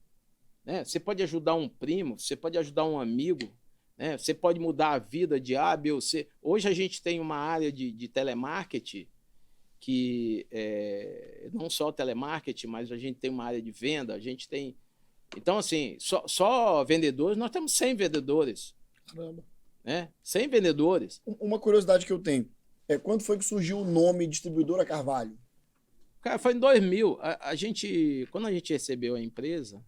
Né? Você pode ajudar um primo, você pode ajudar um amigo, né? Você pode mudar a vida de A, B ou C. Hoje a gente tem uma área de telemarketing, que não só telemarketing, mas a gente tem uma área de venda, a gente tem... Então, assim, só vendedores, nós temos 100 vendedores. Caramba. Né? 100 vendedores. Uma curiosidade que eu tenho, quando foi que surgiu o nome Distribuidora Carvalho? Cara, foi em 2000. Quando a gente recebeu a empresa,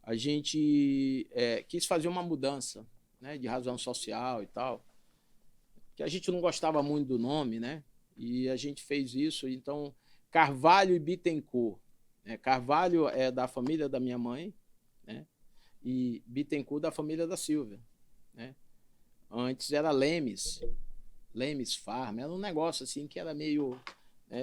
a gente quis fazer uma mudança, né, de razão social e tal, que a gente não gostava muito do nome, né? E a gente fez isso. Então, Carvalho e Bittencourt. Carvalho é da família da minha mãe, né? E Bittencourt da família da Silvia, né? Antes era Lemes Farm, era um negócio assim que era meio,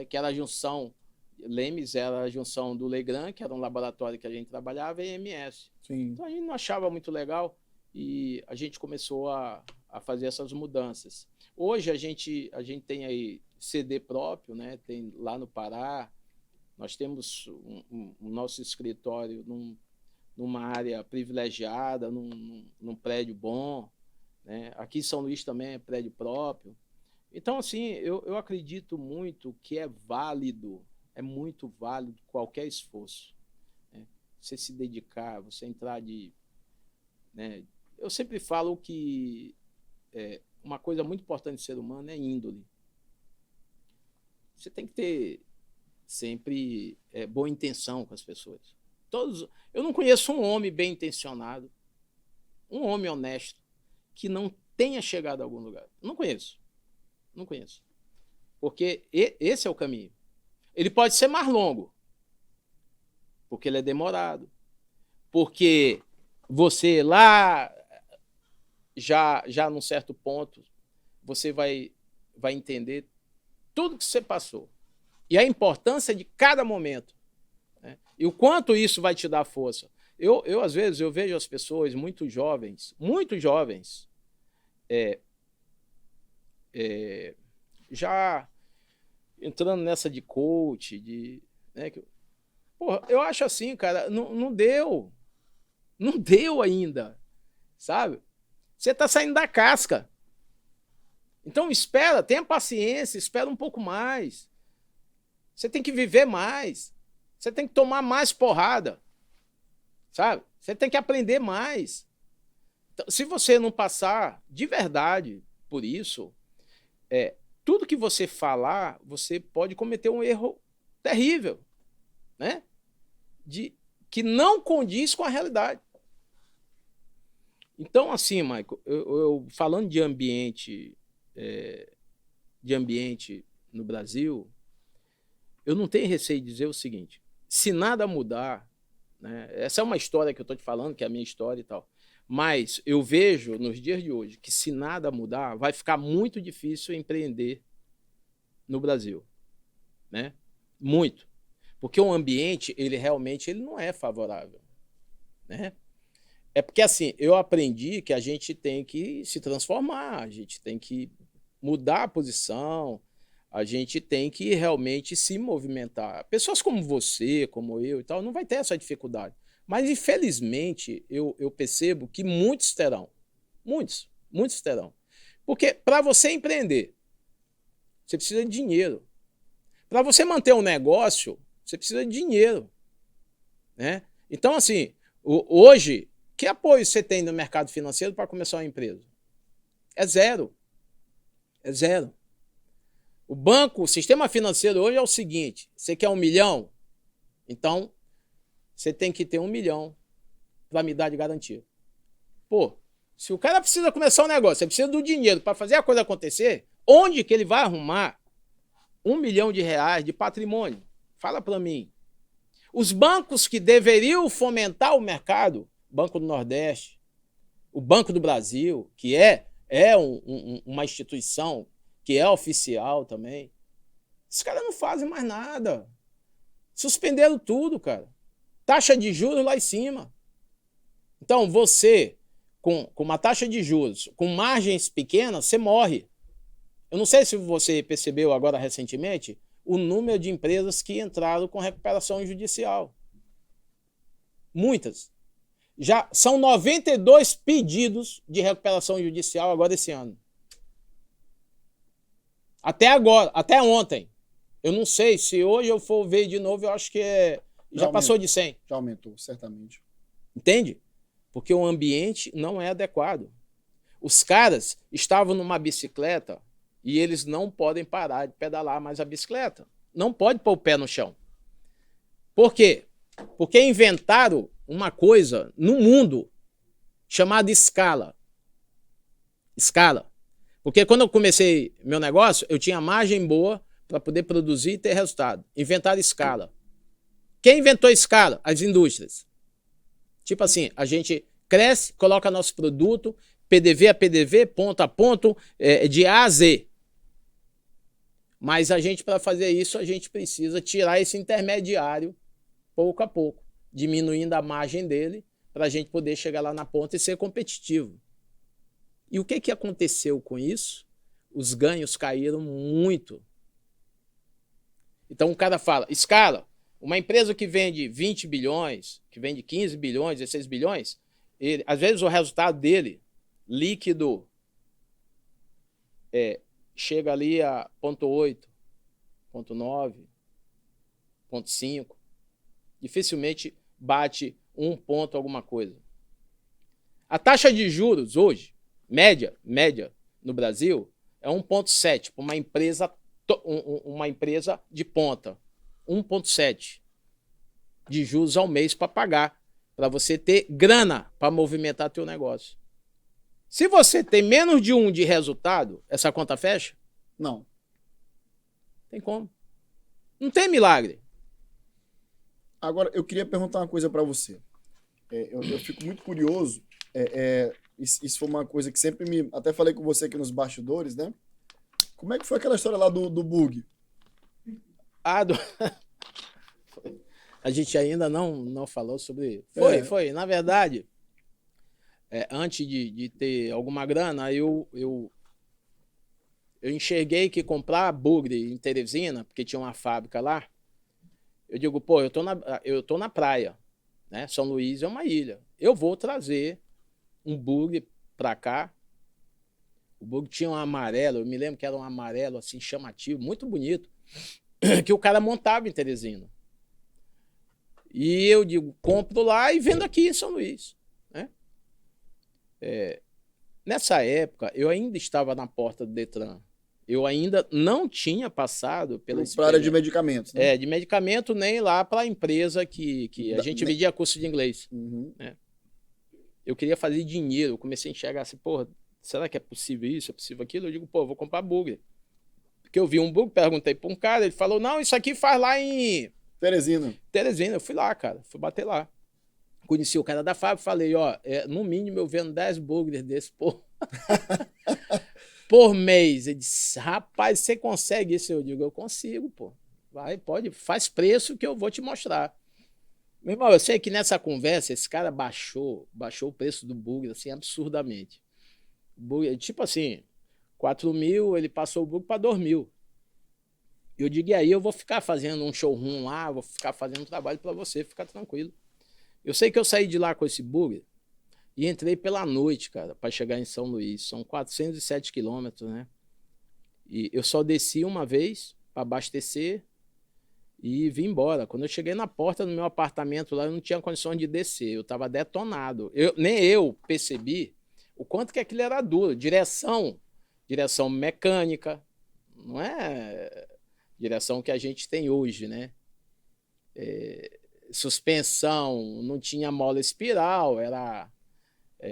que era a junção, Lemes era a junção do Legrand, que era um laboratório que a gente trabalhava, e MS. Sim. Então a gente não achava muito legal e a gente começou a fazer essas mudanças. Hoje a gente tem aí CD próprio, né? Tem lá no Pará, nós temos o nosso escritório numa área privilegiada, num prédio bom, né? Aqui em São Luís também é prédio próprio. Então, assim, eu acredito muito que é válido, é muito válido qualquer esforço, né? Você se dedicar, você entrar né? Eu sempre falo que uma coisa muito importante do ser humano é índole. Você tem que ter sempre boa intenção com as pessoas. Eu não conheço um homem bem intencionado, um homem honesto, que não tenha chegado a algum lugar. Não conheço. Não conheço. Porque esse é o caminho. Ele pode ser mais longo, porque ele é demorado. Porque você lá, já num certo ponto, você vai entender tudo que você passou. E a importância de cada momento, né? E o quanto isso vai te dar força. Eu às vezes, eu vejo as pessoas muito jovens, já entrando nessa de coach, né? Porra, eu acho assim, cara, não deu ainda, sabe? Você está saindo da casca. Então espera, tenha paciência, espera um pouco mais. Você tem que viver mais. Você tem que tomar mais porrada, sabe? Você tem que aprender mais. Então, se você não passar de verdade por isso, tudo que você falar, você pode cometer um erro terrível, né? Que não condiz com a realidade. Então, assim, Michael, eu falando de ambiente no Brasil, eu não tenho receio de dizer o seguinte: se nada mudar, né, essa é uma história que eu estou te falando, que é a minha história e tal, mas eu vejo nos dias de hoje que se nada mudar, vai ficar muito difícil empreender no Brasil, né? Muito. Porque o ambiente, ele realmente não é favorável, né? É porque, assim, eu aprendi que a gente tem que se transformar, a gente tem que mudar a posição, a gente tem que realmente se movimentar. Pessoas como você, como eu e tal, não vai ter essa dificuldade. Mas, infelizmente, eu percebo que muitos terão. Muitos terão. Porque para você empreender, você precisa de dinheiro. Para você manter um negócio, você precisa de dinheiro, né? Então, assim, hoje, que apoio você tem no mercado financeiro para começar uma empresa? É zero. É zero. O sistema financeiro hoje é o seguinte: você quer 1 milhão? Então, você tem que ter 1 milhão para me dar de garantia. Pô, se o cara precisa começar um negócio, você precisa do dinheiro para fazer a coisa acontecer, onde que ele vai arrumar 1 milhão de reais de patrimônio? Fala para mim. Os bancos que deveriam fomentar o mercado, Banco do Nordeste, o Banco do Brasil, que é uma instituição que é oficial também, esses caras não fazem mais nada. Suspenderam tudo, cara. Taxa de juros lá em cima. Então, você, com uma taxa de juros, com margens pequenas, você morre. Eu não sei se você percebeu agora recentemente o número de empresas que entraram com recuperação judicial. Muitas. Já são 92 pedidos de recuperação judicial agora esse ano. Até agora, até ontem. Eu não sei, se hoje eu for ver de novo, eu acho que já passou de 100. Já aumentou, certamente. Entende? Porque o ambiente não é adequado. Os caras estavam numa bicicleta e eles não podem parar de pedalar mais a bicicleta. Não pode pôr o pé no chão. Por quê? Porque inventaram uma coisa no mundo chamada escala. Escala. Porque quando eu comecei meu negócio, eu tinha margem boa para poder produzir e ter resultado. Inventaram escala. Quem inventou escala? As indústrias. Tipo assim, a gente cresce, coloca nosso produto, PDV a PDV, ponto a ponto, de A a Z. Mas a gente, para fazer isso, a gente precisa tirar esse intermediário pouco a pouco, diminuindo a margem dele, para a gente poder chegar lá na ponta e ser competitivo. E o que aconteceu com isso? Os ganhos caíram muito. Então o cara fala, Scala, uma empresa que vende 20 bilhões, que vende 15 bilhões, 16 bilhões, às vezes o resultado dele, líquido, chega ali a 0,8, 0,9, 0,5. Dificilmente bate 1 ponto alguma coisa. A taxa de juros hoje, média no Brasil, é 1,7 para uma empresa de ponta. 1,7 de juros ao mês para pagar, para você ter grana para movimentar teu negócio. Se você tem menos de 1 de resultado, essa conta fecha? Não. Tem como. Não tem milagre. Agora, eu queria perguntar uma coisa para você. Eu fico muito curioso. Isso foi uma coisa que sempre me... Até falei com você aqui nos bastidores, né? Como é que foi aquela história lá do bug? A gente ainda não falou sobre... Foi. Na verdade, antes de ter alguma grana, eu enxerguei que comprar bugre em Teresina, porque tinha uma fábrica lá, eu digo, pô, eu tô na praia, né? São Luís é uma ilha. Eu vou trazer um bugre para cá. O bugre tinha um amarelo, eu me lembro que era um amarelo assim chamativo, muito bonito, que o cara montava em Teresina. E eu digo, compro lá e vendo aqui em São Luís, né? Nessa época, eu ainda estava na porta do Detran. Eu ainda não tinha passado pela área de medicamentos, né? De medicamento, nem lá para a empresa que a gente vendia curso de inglês. Uhum. Né? Eu queria fazer dinheiro, eu comecei a enxergar assim, porra, será que é possível isso, é possível aquilo? Eu digo, pô, vou comprar bugre. Porque eu vi um bugre, perguntei para um cara, ele falou, não, isso aqui faz lá em... Teresina, eu fui lá, cara, fui bater lá. Conheci o cara da fábrica, falei, ó, no mínimo eu vendo 10 bugres desse, pô. Por mês. Ele disse, rapaz, você consegue isso? Eu digo, eu consigo, pô. Vai, pode, faz preço que eu vou te mostrar. Meu irmão, eu sei que nessa conversa esse cara baixou o preço do bugre, assim, absurdamente. Bugre, tipo assim, 4 mil, ele passou o bugre para 2 mil. Eu digo, e aí eu vou ficar fazendo um showroom lá, vou ficar fazendo um trabalho para você, ficar tranquilo. Eu sei que eu saí de lá com esse bugre e entrei pela noite, cara, para chegar em São Luís. São 407 quilômetros, né? E eu só desci uma vez para abastecer e vim embora. Quando eu cheguei na porta do meu apartamento lá, eu não tinha condições de descer. Eu estava detonado. Nem eu percebi o quanto que aquilo era duro. Direção mecânica, não é direção que a gente tem hoje, né? Suspensão, não tinha mola espiral,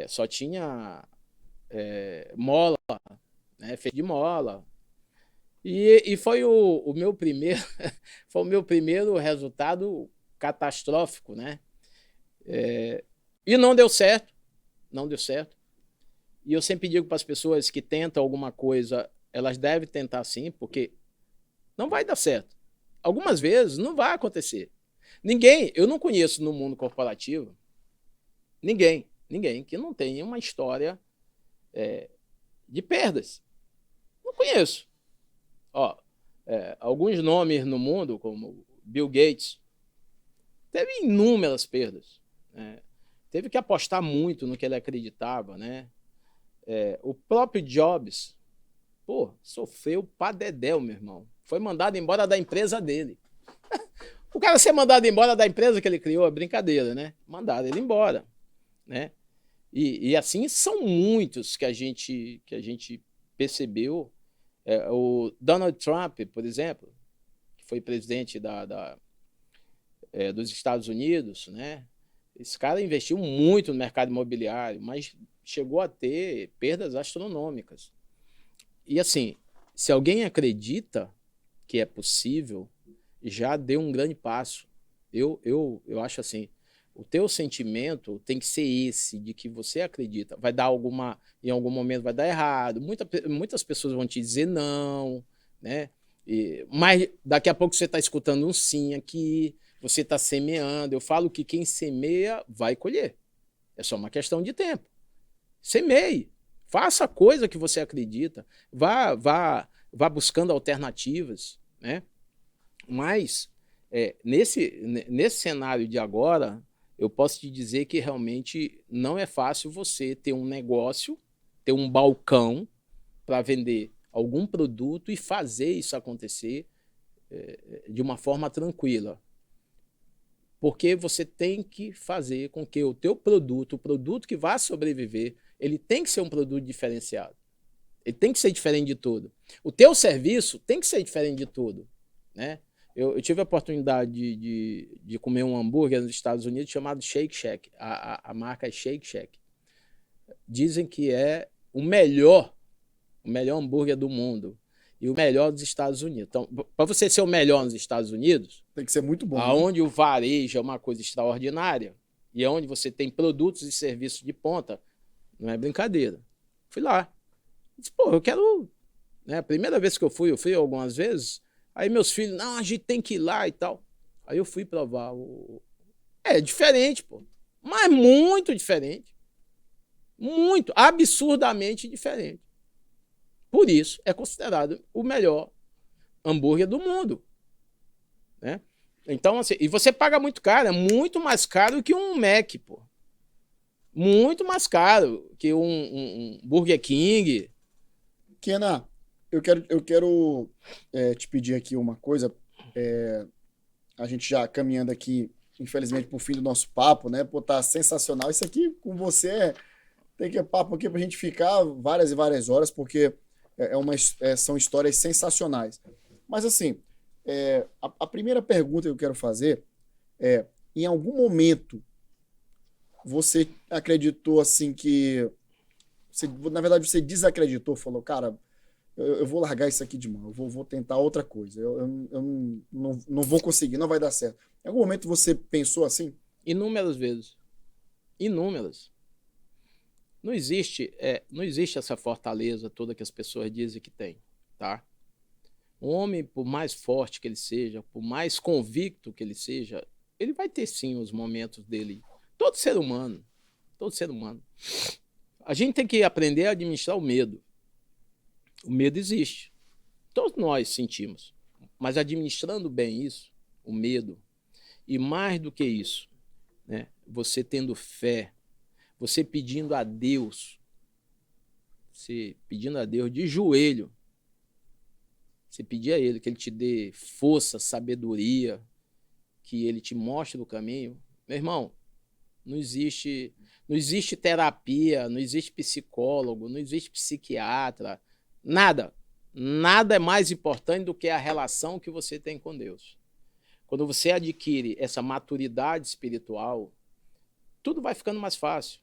só tinha mola, né? Feito de mola. E foi o meu primeiro foi o meu primeiro resultado catastrófico, né? E não deu certo. E eu sempre digo para as pessoas que tentam alguma coisa, elas devem tentar sim, porque não vai dar certo. Algumas vezes não vai acontecer. Eu não conheço no mundo corporativo ninguém que não tenha uma história de perdas. Não conheço. Alguns nomes no mundo, como Bill Gates, teve inúmeras perdas. Teve que apostar muito no que ele acreditava, né? O próprio Jobs, sofreu pra dedéu, meu irmão. Foi mandado embora da empresa dele. O cara ser mandado embora da empresa que ele criou é brincadeira, né? Mandaram ele embora, né? E assim são muitos que a gente percebeu. O Donald Trump, por exemplo, que foi presidente dos Estados Unidos, né? Esse cara investiu muito no mercado imobiliário, mas chegou a ter perdas astronômicas. E assim, se alguém acredita que é possível, já deu um grande passo. Eu acho assim, O teu sentimento tem que ser esse, de que você acredita. Vai dar em algum momento vai dar errado. Muitas pessoas vão te dizer não, né? Mas daqui a pouco você está escutando um sim aqui, você está semeando. Eu falo que quem semeia vai colher. É só uma questão de tempo. Semeie. Faça a coisa que você acredita. Vá buscando alternativas, né? Mas, nesse cenário de agora, eu posso te dizer que realmente não é fácil você ter um negócio, ter um balcão para vender algum produto e fazer isso acontecer de uma forma tranquila. Porque você tem que fazer com que o teu produto, o produto que vai sobreviver, ele tem que ser um produto diferenciado. Ele tem que ser diferente de tudo. O teu serviço tem que ser diferente de tudo, né? Eu tive a oportunidade de comer um hambúrguer nos Estados Unidos chamado Shake Shack. A marca é Shake Shack. Dizem que é o melhor hambúrguer do mundo e o melhor dos Estados Unidos. Então, para você ser o melhor nos Estados Unidos, tem que ser muito bom. Aonde o varejo é uma coisa extraordinária e onde você tem produtos e serviços de ponta, não é brincadeira. Fui lá. Disse, pô, eu quero... Né, a primeira vez que eu fui algumas vezes... Aí meus filhos, não, a gente tem que ir lá e tal. Aí eu fui provar. É diferente, pô. Mas muito diferente. Muito, absurdamente diferente. Por isso, é considerado o melhor hambúrguer do mundo. Né? Então, assim, e você paga muito caro, é muito mais caro que um Mac, pô. Muito mais caro que um Burger King. Kenan, eu quero te pedir aqui uma coisa. A gente já caminhando aqui, infelizmente, para o fim do nosso papo, né? Pô, tá sensacional. Isso aqui com você tem que papo aqui para a gente ficar várias e várias horas, porque são histórias sensacionais. Mas, assim, a primeira pergunta que eu quero fazer é: em algum momento você acreditou assim que... na verdade, você desacreditou, falou, cara... Eu vou largar isso aqui de mão, eu vou tentar outra coisa, eu não vou conseguir, não vai dar certo. Em algum momento você pensou assim? Inúmeras vezes. Inúmeras. Não existe essa fortaleza toda que as pessoas dizem que tem, tá? Um homem, por mais forte que ele seja, por mais convicto que ele seja, ele vai ter sim os momentos dele. Todo ser humano. A gente tem que aprender a administrar o medo. O medo existe. Todos nós sentimos. Mas administrando bem isso, o medo, e mais do que isso, né, você tendo fé, você pedindo a Deus de joelho, você pedir a Ele que Ele te dê força, sabedoria, que Ele te mostre o caminho. Meu irmão, não existe terapia, não existe psicólogo, não existe psiquiatra, nada é mais importante do que a relação que você tem com Deus. Quando você adquire essa maturidade espiritual, tudo vai ficando mais fácil.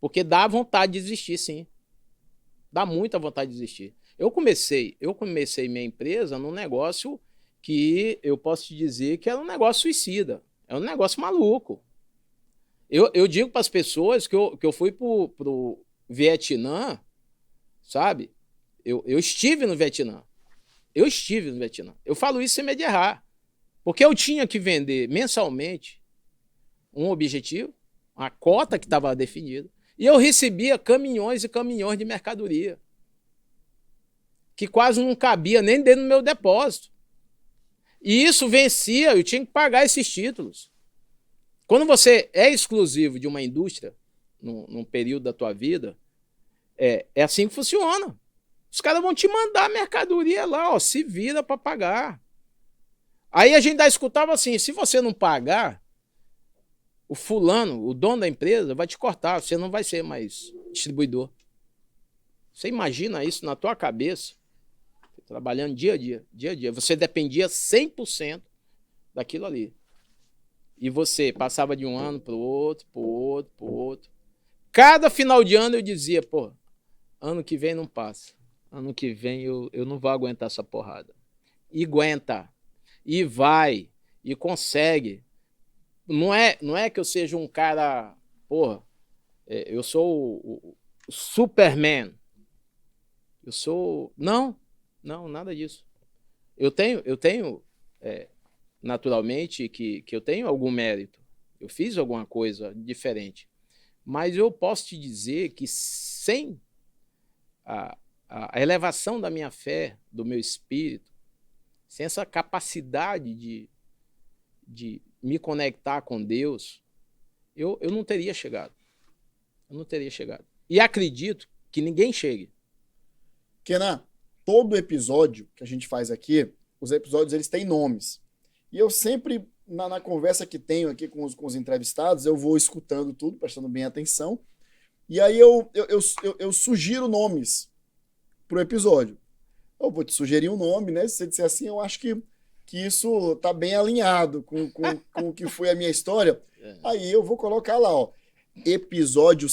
Porque dá vontade de desistir, sim. Dá muita vontade de desistir. Eu comecei minha empresa num negócio que eu posso te dizer que era um negócio suicida. É um negócio maluco. Eu digo para as pessoas que eu fui pro Vietnã, sabe? Eu estive no Vietnã. Eu falo isso sem medo de errar. Porque eu tinha que vender mensalmente um objetivo, uma cota que estava definida, e eu recebia caminhões e caminhões de mercadoria que quase não cabia nem dentro do meu depósito. E isso vencia, eu tinha que pagar esses títulos. Quando você é exclusivo de uma indústria, num período da tua vida, é assim que funciona. Os caras vão te mandar a mercadoria lá, ó, se vira para pagar. Aí a gente escutava assim, se você não pagar, o fulano, o dono da empresa, vai te cortar, você não vai ser mais distribuidor. Você imagina isso na tua cabeça, trabalhando dia a dia. Você dependia 100% daquilo ali. E você passava de um ano para o outro. Cada final de ano eu dizia, pô, ano que vem não passa. Ano que vem eu não vou aguentar essa porrada. E aguenta. E vai. E consegue. não é que eu seja um cara, porra, eu sou o Superman. Eu sou. Não, nada disso. Eu tenho naturalmente, que eu tenho algum mérito. Eu fiz alguma coisa diferente. Mas eu posso te dizer que sem a elevação da minha fé, do meu espírito, sem essa capacidade de me conectar com Deus, eu não teria chegado. Eu não teria chegado. E acredito que ninguém chegue. Kenan, todo episódio que a gente faz aqui, os episódios eles têm nomes. E eu sempre, na conversa que tenho aqui com os entrevistados, eu vou escutando tudo, prestando bem atenção. E aí eu sugiro nomes pro episódio. Eu vou te sugerir um nome, né? Se você disser assim, eu acho que isso tá bem alinhado com o que foi a minha história. Aí eu vou colocar lá, ó, episódio